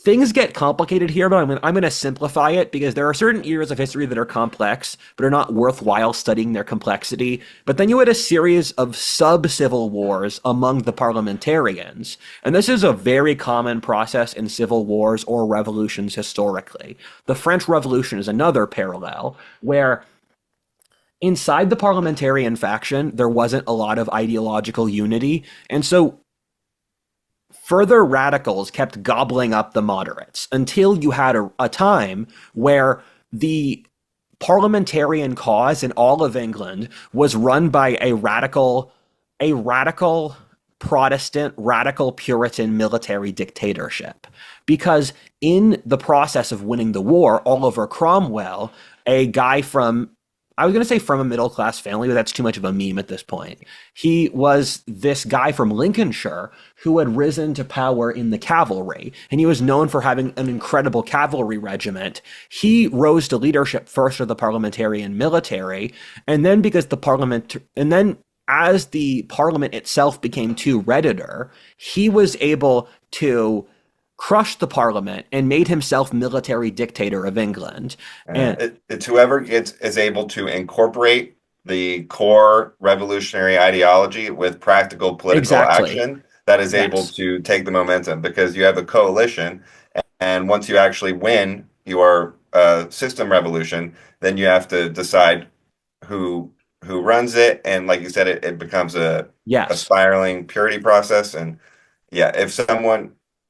things get complicated here, but I'm going to simplify it because there are certain eras of history that are complex, but are not worthwhile studying their complexity. But then you had a series of sub-civil wars among the parliamentarians. And this is a very common process in civil wars or revolutions historically. The French Revolution is another parallel where inside the parliamentarian faction, there wasn't a lot of ideological unity. And so further radicals kept gobbling up the moderates until you had a time where the parliamentarian cause in all of England was run by a radical Protestant, radical Puritan military dictatorship. Because in the process of winning the war, Oliver Cromwell, a guy from I was going to say from a middle class family, but that's too much of a meme at this point. He was this guy from Lincolnshire who had risen to power in the cavalry, and he was known for having an incredible cavalry regiment. He rose to leadership first of the parliamentarian military, and then as the parliament itself became too redditor, he was able to crushed the parliament and made himself military dictator of England. And it's whoever is able to incorporate the core revolutionary ideology with practical political action that is able to take the momentum, because you have a coalition, and once you actually win your system revolution, then you have to decide who runs it, and like you said, it becomes a spiraling purity process. And if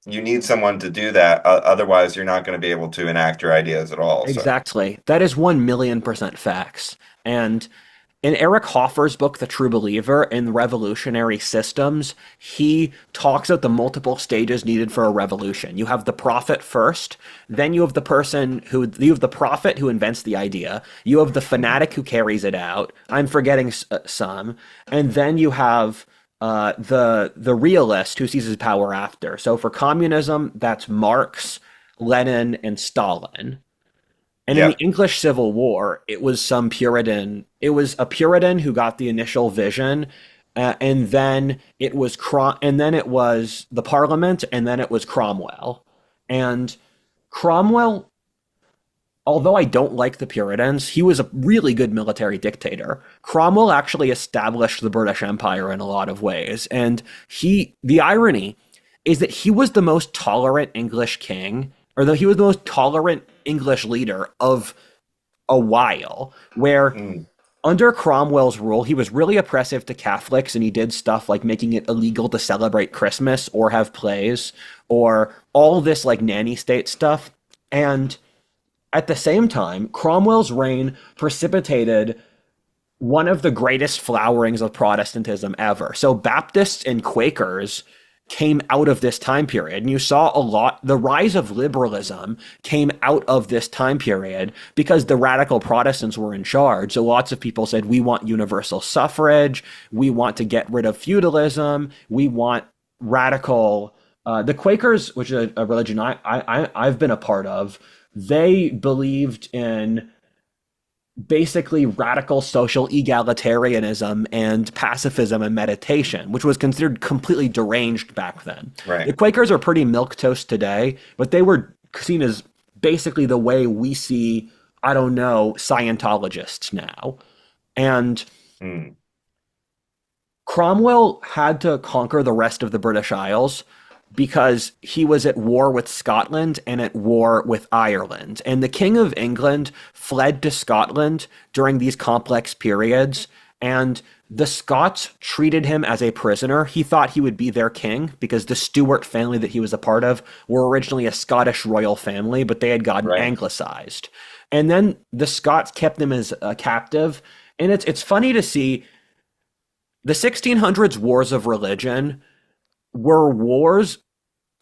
you need someone to do that. Otherwise, you're not going to be able to enact your ideas at all. Exactly. So. That is 1,000,000% facts. And in Eric Hoffer's book, The True Believer, in Revolutionary Systems, he talks about the multiple stages needed for a revolution. You have the prophet first, then you have the prophet who invents the idea, you have the fanatic who carries it out, I'm forgetting some, and then you have the realist who seizes power after. So for communism, that's Marx, Lenin, and Stalin. And in the English Civil War, it was some Puritan. It was a Puritan who got the initial vision, and then it was the Parliament, and then it was Cromwell. And Cromwell, although I don't like the Puritans, he was a really good military dictator. Cromwell actually established the British Empire in a lot of ways. And the irony is that he was the most tolerant English king, or though he was the most tolerant English leader of a while, where under Cromwell's rule, he was really oppressive to Catholics, and he did stuff like making it illegal to celebrate Christmas or have plays or all this like nanny state stuff. And at the same time, Cromwell's reign precipitated one of the greatest flowerings of Protestantism ever. So Baptists and Quakers came out of this time period, and you saw the rise of liberalism came out of this time period because the radical Protestants were in charge. So lots of people said, we want universal suffrage, we want to get rid of feudalism, we want radical, the Quakers, which is a religion I've been a part of, they believed in basically radical social egalitarianism and pacifism and meditation, which was considered completely deranged back then. Right. The Quakers are pretty milquetoast today, but they were seen as basically the way we see, I don't know, Scientologists now. And Cromwell had to conquer the rest of the British Isles because he was at war with Scotland and at war with Ireland. And the King of England fled to Scotland during these complex periods, and the Scots treated him as a prisoner. He thought he would be their king because the Stuart family that he was a part of were originally a Scottish royal family, but they had gotten anglicized. And then the Scots kept him as a captive. And it's funny to see the 1600s wars of religion were wars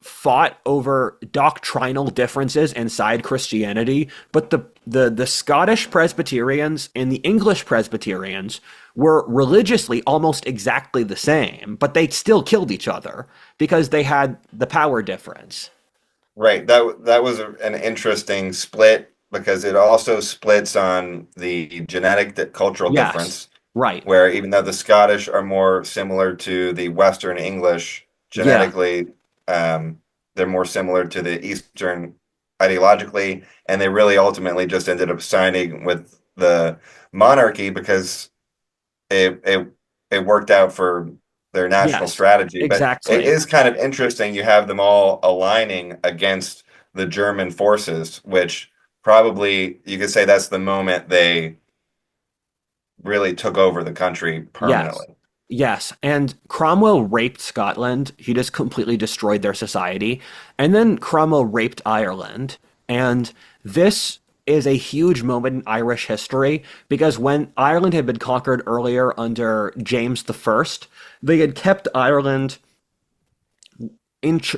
fought over doctrinal differences inside Christianity, but the Scottish Presbyterians and the English Presbyterians were religiously almost exactly the same, but they still killed each other because they had the power difference. Right. That was an interesting split because it also splits on the cultural Yes, difference, right. where even though the Scottish are more similar to the Western English Yeah, genetically, they're more similar to the Eastern ideologically, and they really ultimately just ended up siding with the monarchy because it worked out for their national yes, strategy. But it exactly. is kind of interesting. You have them all aligning against the German forces, which probably you could say that's the moment they really took over the country Yes. permanently. Yes. And Cromwell raped Scotland. He just completely destroyed their society. And then Cromwell raped Ireland. And this is a huge moment in Irish history because when Ireland had been conquered earlier under James I, they had kept Ireland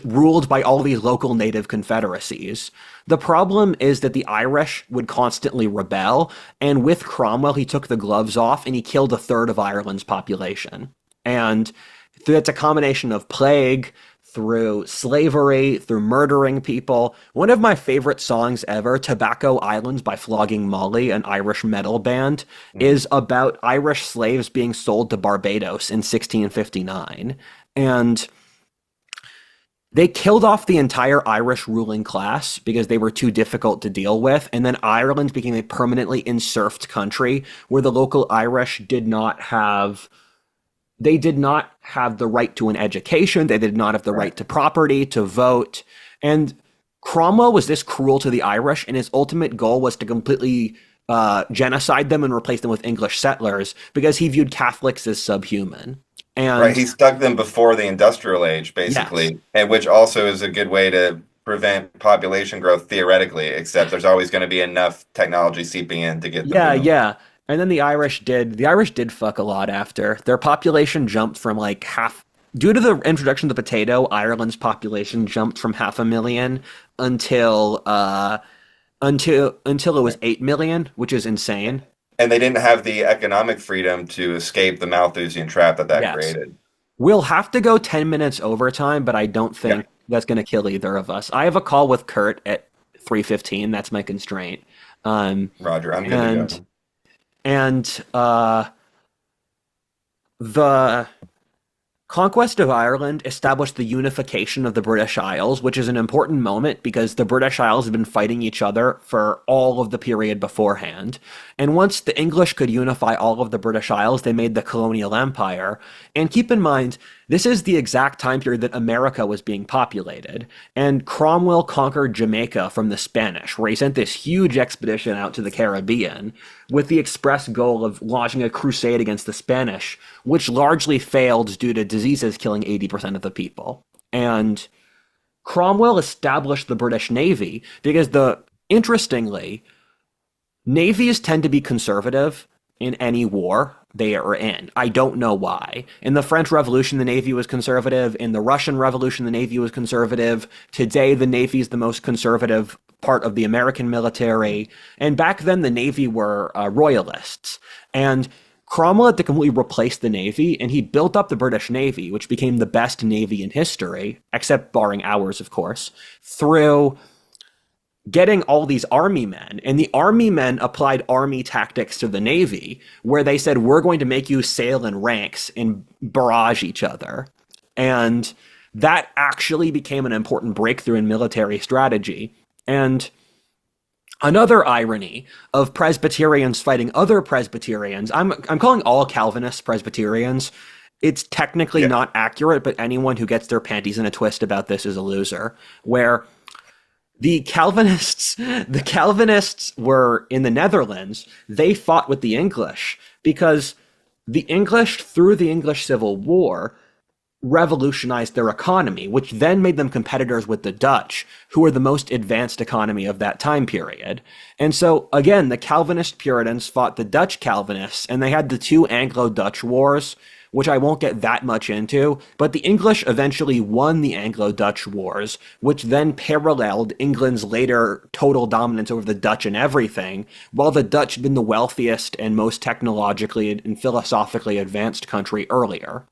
ruled by all these local native confederacies. The problem is that the Irish would constantly rebel, and with Cromwell, he took the gloves off and he killed a third of Ireland's population. And that's a combination of plague, through slavery, through murdering people. One of my favorite songs ever, Tobacco Islands by Flogging Molly, an Irish metal band, Mhm. is about Irish slaves being sold to Barbados in 1659. And they killed off the entire Irish ruling class because they were too difficult to deal with. And then Ireland became a permanently enserfed country where the local Irish did not have the right to an education. They did not have the Right. right to property, to vote. And Cromwell was this cruel to the Irish, and his ultimate goal was to completely genocide them and replace them with English settlers because he viewed Catholics as subhuman. Right. And He stuck them before the industrial age, yes, basically, and which also is a good way to prevent population growth theoretically, except there's always going to be enough technology seeping in to get the yeah, boom. yeah. And then the Irish did fuck a lot after. Their population jumped from like half due to the introduction of the potato, Ireland's population jumped from 500,000 until until it was Right. 8 million, which is insane. And they didn't have the economic freedom to escape the Malthusian trap that Yes. created. We'll have to go 10 minutes overtime, but I don't Yeah, think that's going to kill either of us. I have a call with Kurt at 3:15. That's my constraint. Um Roger, I'm good to and go. and the Conquest of Ireland established the unification of the British Isles, which is an important moment because the British Isles had been fighting each other for all of the period beforehand. And once the English could unify all of the British Isles, they made the colonial empire. And keep in mind, this is the exact time period that America was being populated. And Cromwell conquered Jamaica from the Spanish, where he sent this huge expedition out to the Caribbean with the express goal of launching a crusade against the Spanish, which largely failed due to diseases killing 80% of the people. And Cromwell established the British Navy because interestingly, navies tend to be conservative in any war they are in. I don't know why. In the French Revolution, the Navy was conservative. In the Russian Revolution, the Navy was conservative. Today, the Navy is the most conservative part of the American military. And back then, the Navy were royalists. And Cromwell had to completely replace the Navy, and he built up the British Navy, which became the best Navy in history, except barring ours, of course, through getting all these army men. And the army men applied army tactics to the Navy, where they said, we're going to make you sail in ranks and barrage each other. And that actually became an important breakthrough in military strategy. And another irony of Presbyterians fighting other Presbyterians, I'm calling all Calvinists Presbyterians. It's technically Yeah. not accurate, but anyone who gets their panties in a twist about this is a loser. Where the Calvinists were in the Netherlands. They fought with the English because the English, through the English Civil War, revolutionized their economy, which then made them competitors with the Dutch, who were the most advanced economy of that time period. And so, again, the Calvinist Puritans fought the Dutch Calvinists, and they had the two Anglo-Dutch wars, which I won't get that much into, but the English eventually won the Anglo-Dutch Wars, which then paralleled England's later total dominance over the Dutch and everything, while the Dutch had been the wealthiest and most technologically and philosophically advanced country earlier.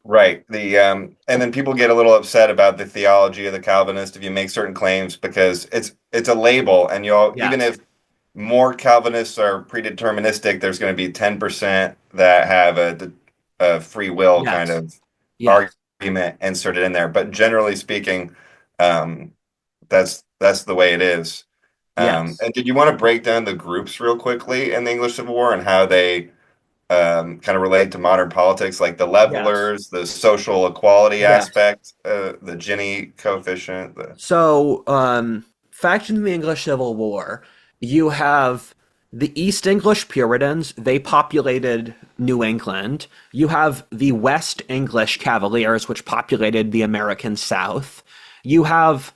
Right. And then people get a little upset about the theology of the Calvinist if you make certain claims because it's a label, and even Yes. if more Calvinists are predeterministic, there's going to be 10% that have a free will kind Yes. of Yes. argument inserted in there. But generally speaking, um, that's the way it is. Yes. And did you want to break down the groups real quickly in the English Civil War and how they kind of relate to modern politics, like the Yes. levelers, the social equality Yes. aspect, the Gini coefficient. So, factions in the English Civil War, you have the East English Puritans, they populated New England. You have the West English Cavaliers, which populated the American South. You have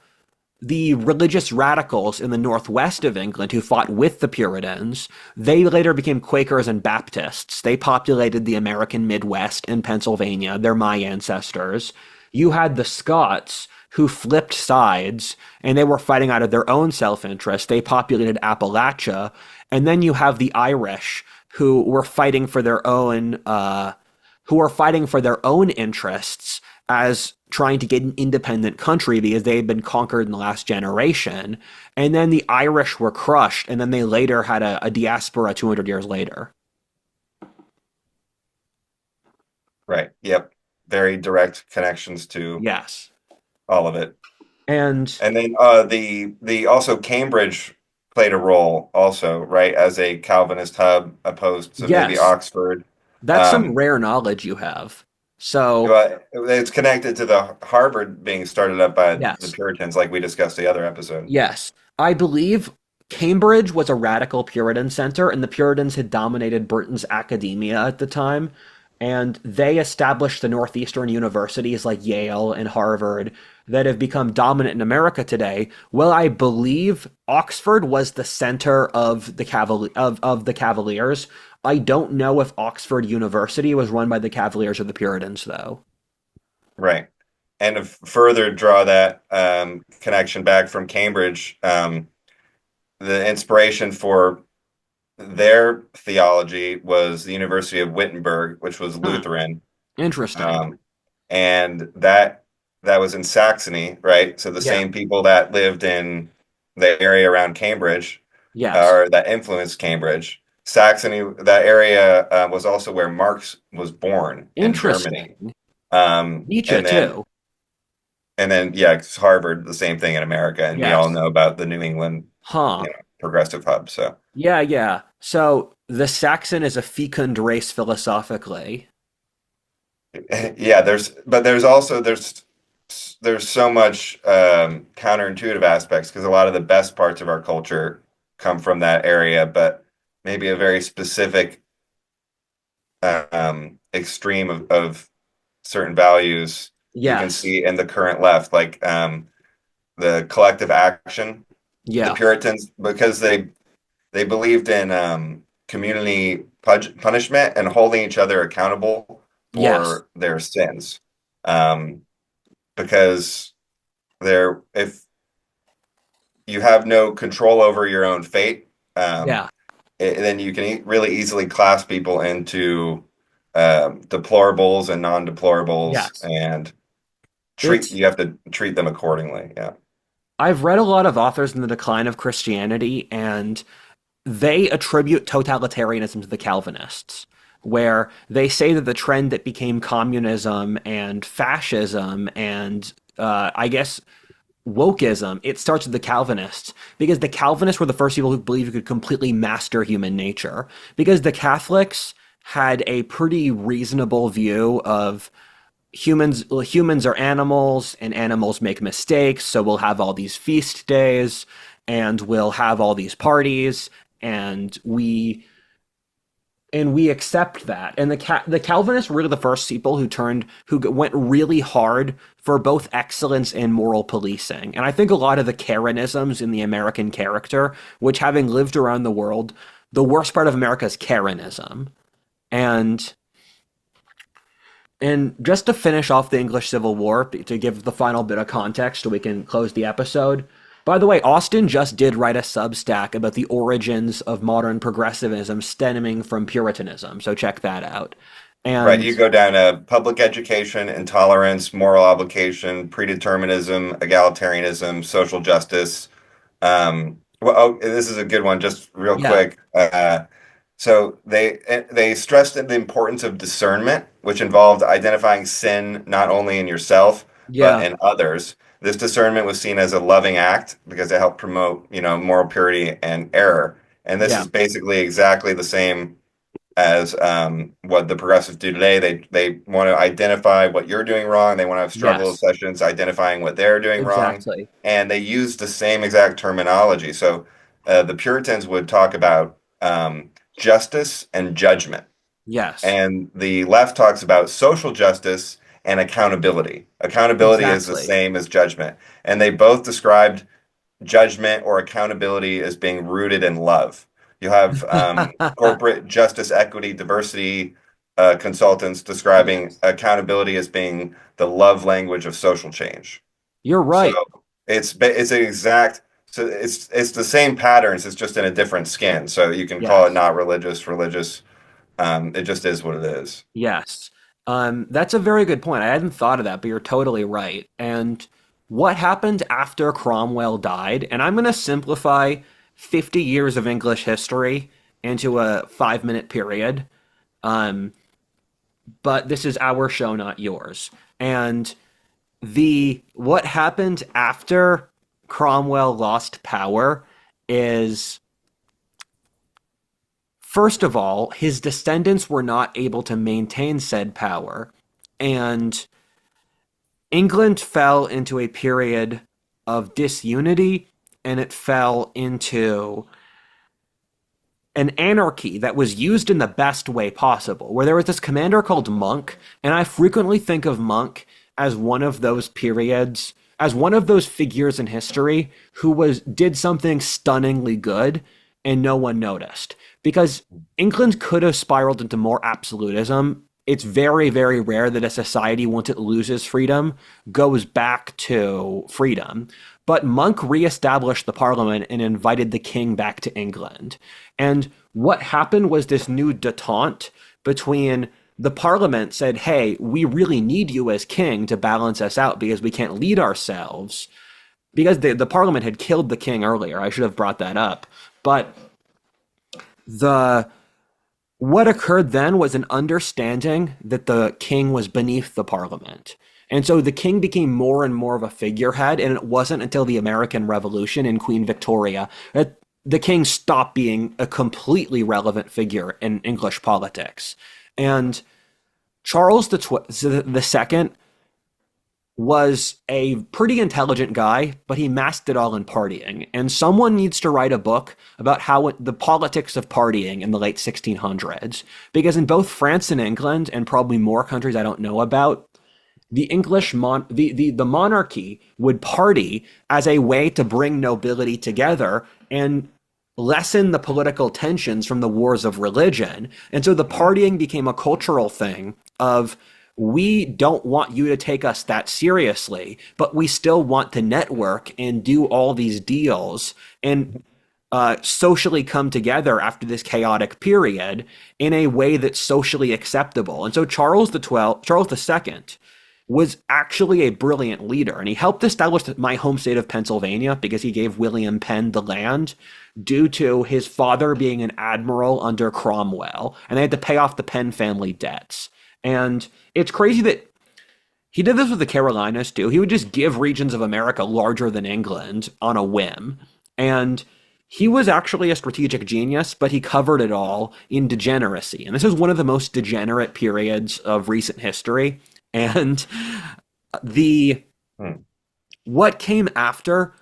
the religious radicals in the northwest of England who fought with the Puritans. They later became Quakers and Baptists. They populated the American Midwest and Pennsylvania. They're my ancestors. You had the Scots who flipped sides and they were fighting out of their own self-interest. They populated Appalachia. And then you have the Irish who were fighting for their own interests as trying to get an independent country because they had been conquered in the last generation. And then the Irish were crushed, and then they later had a diaspora 200 years later. Right. Yep. Very direct connections to Yes. all of it. And And then the also Cambridge played a role also, right, as a Calvinist hub opposed to maybe yes, Oxford. that's some Um, rare knowledge you have. So, but it's connected to the Harvard being started up by the yes. Puritans, like we discussed the other episode. Yes. I believe Cambridge was a radical Puritan center, and the Puritans had dominated Britain's academia at the time. And they established the Northeastern universities like Yale and Harvard that have become dominant in America today. Well, I believe Oxford was the center of the Cavaliers. I don't know if Oxford University was run by the Cavaliers or the Puritans, though. Right. And to further draw that connection back from Cambridge, the inspiration for their theology was the University of Wittenberg, which was Hmm. Lutheran. Interesting. Um, and that was in Saxony, right? So the Yeah. same people that lived in the area around Cambridge, Yes. or that influenced Cambridge. Saxony, that area was also where Marx was born in Germany. Interesting. Nietzsche And then too. yeah, it's Harvard, the same thing in America, and we all Yes. know about the New England, Huh. progressive hub. So Yeah, yeah. So the Saxon is a fecund race philosophically. yeah, there's so much counterintuitive aspects because a lot of the best parts of our culture come from that area, but maybe a very specific extreme of certain values you can Yes. see in the current left, like the collective action. The Yeah. Puritans, because they believed in community punishment and holding each other accountable Yes. for their sins. Um, because if you have no control over your own fate, Yeah. then you can really easily class people into deplorables and non-deplorables, Yes. and It's you have to treat them accordingly. Yeah. I've read a lot of authors in the decline of Christianity, and they attribute totalitarianism to the Calvinists, where they say that the trend that became communism and fascism and I guess wokeism, it starts with the Calvinists because the Calvinists were the first people who believed you could completely master human nature. Because the Catholics had a pretty reasonable view of humans are animals and animals make mistakes, so we'll have all these feast days and we'll have all these parties and we accept that. And the Calvinists were really the first people who went really hard for both excellence and moral policing. And I think a lot of the Karenisms in the American character, which having lived around the world, the worst part of America is Karenism. And And just to finish off the English Civil War, to give the final bit of context so we can close the episode. By the way, Austin just did write a Substack about the origins of modern progressivism stemming from Puritanism, so check that out. Right, you And go down to public education, intolerance, moral obligation, predeterminism, egalitarianism, social justice. Well, oh, this is a good one, just real yeah, quick. So they stressed the importance of discernment, which involved identifying sin not only in yourself but yeah, in others. This discernment was seen as a loving act because it helped promote, moral purity and error. And this yeah, is basically exactly the same as what the progressives do today. They want to identify what you're doing wrong. They want to have struggle yes, sessions identifying what they're doing wrong, exactly. and they use the same exact terminology. So the Puritans would talk about justice and judgment, Yes, and the left talks about social justice and accountability. Accountability is the exactly. same as judgment, and they both described judgment or accountability as being rooted in love. You have corporate justice, equity, diversity consultants describing Yes, accountability as being the love language of social change. you're So right. it's an exact so it's the same patterns. It's just in a different skin. So you can call it Yes. not religious, religious. It just is what it is. Yes. That's a very good point. I hadn't thought of that, but you're totally right. And what happened after Cromwell died, and I'm going to simplify 50 years of English history into a 5 minute period. Um, but this is our show, not yours. And the what happened after Cromwell lost power is, first of all, his descendants were not able to maintain said power, and England fell into a period of disunity, and it fell into an anarchy that was used in the best way possible, where there was this commander called Monk, and I frequently think of Monk as one of those periods, as one of those figures in history who was did something stunningly good and no one noticed. Because England could have spiraled into more absolutism. It's very, very rare that a society, once it loses freedom, goes back to freedom. But Monk reestablished the parliament and invited the king back to England. And what happened was this new detente between the parliament said, hey, we really need you as king to balance us out because we can't lead ourselves. Because the parliament had killed the king earlier. I should have brought that up. But the what occurred then was an understanding that the king was beneath the parliament. And so the king became more and more of a figurehead, and it wasn't until the American Revolution and Queen Victoria that the king stopped being a completely relevant figure in English politics. And Charles the Second was a pretty intelligent guy, but he masked it all in partying. And someone needs to write a book about the politics of partying in the late 1600s, because in both France and England, and probably more countries I don't know about, the monarchy would party as a way to bring nobility together and lessen the political tensions from the wars of religion. And so the partying became a cultural thing of, we don't want you to take us that seriously, but we still want to network and do all these deals and socially come together after this chaotic period in a way that's socially acceptable. And so Charles II, was actually a brilliant leader, and he helped establish my home state of Pennsylvania because he gave William Penn the land due to his father being an admiral under Cromwell, and they had to pay off the Penn family debts. And it's crazy that he did this with the Carolinas too. He would just give regions of America larger than England on a whim. And he was actually a strategic genius, but he covered it all in degeneracy. And this is one of the most degenerate periods of recent history. And the Hmm. what came after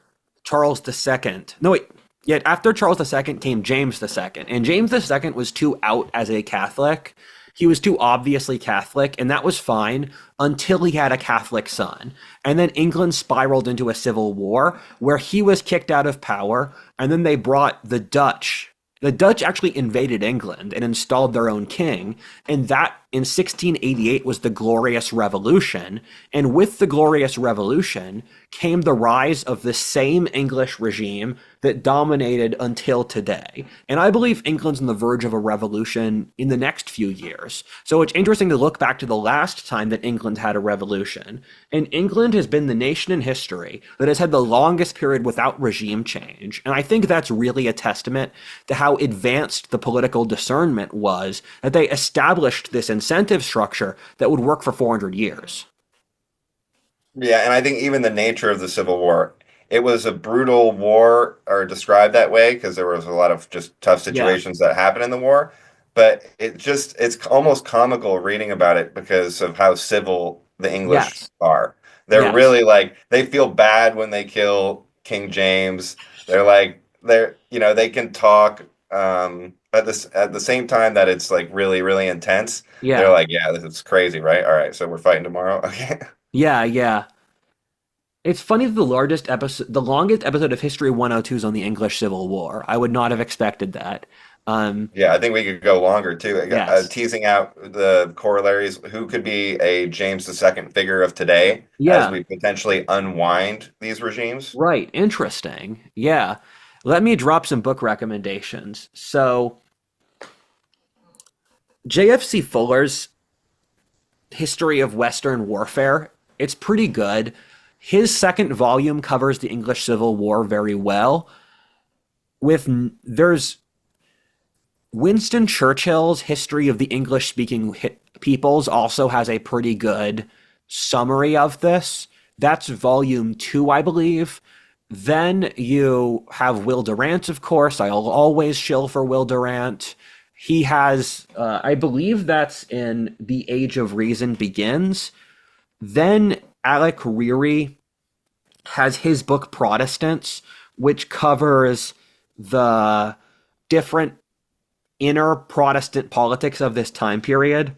Charles II? No, wait. Yet after Charles II came James II, and James II was too out as a Catholic. He was too obviously Catholic, and that was fine until he had a Catholic son. And then England spiraled into a civil war where he was kicked out of power, and then they brought the Dutch. The Dutch actually invaded England and installed their own king, and that in 1688 was the Glorious Revolution, and with the Glorious Revolution came the rise of the same English regime that dominated until today. And I believe England's on the verge of a revolution in the next few years. So it's interesting to look back to the last time that England had a revolution. And England has been the nation in history that has had the longest period without regime change. And I think that's really a testament to how advanced the political discernment was that they established this incentive structure that would work for 400 years. Yeah, and I think even the nature of the Civil War, it was a brutal war, or described that way, because there was a lot of just tough Yeah. situations that happened in the war. But it's almost comical reading about it because of how civil the English Yes. are. They're Yes. really like they feel bad when they kill King James. They're like they can talk at the same time that it's like really, really intense. They're Yeah. like, yeah, this is crazy, right? All right, so we're fighting tomorrow. Okay. Yeah. Yeah. It's funny that the longest episode of History 102 is on the English Civil War. I would not have expected that. Um, Yeah, I think we could go longer too. yes. Teasing out the corollaries, who could be a James II figure of today as Yeah. we potentially unwind these regimes? Right. Interesting. Yeah. Let me drop some book recommendations. So, JFC Fuller's History of Western Warfare, it's pretty good. His second volume covers the English Civil War very well. There's Winston Churchill's History of the English Speaking Peoples also has a pretty good summary of this. That's volume 2, I believe. Then you have Will Durant, of course. I'll always shill for Will Durant. He has, I believe that's in The Age of Reason Begins. Then Alec Reary has his book Protestants, which covers the different inner Protestant politics of this time period.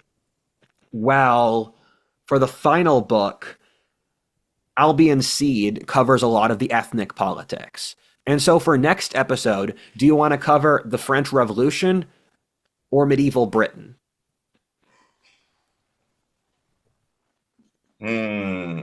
While for the final book, Albion Seed covers a lot of the ethnic politics. And so for next episode, do you want to cover the French Revolution or medieval Britain? Hmm.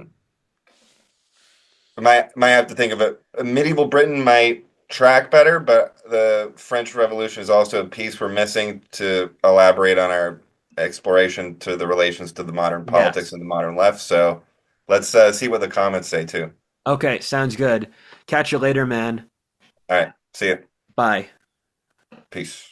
Might have to think of it. Medieval Britain might track better, but the French Revolution is also a piece we're missing to elaborate on our exploration to the relations to the modern politics Yes. and the modern left. So let's see what the comments say too. Okay, sounds good. Catch you later, man. All right, see you. Bye. Peace.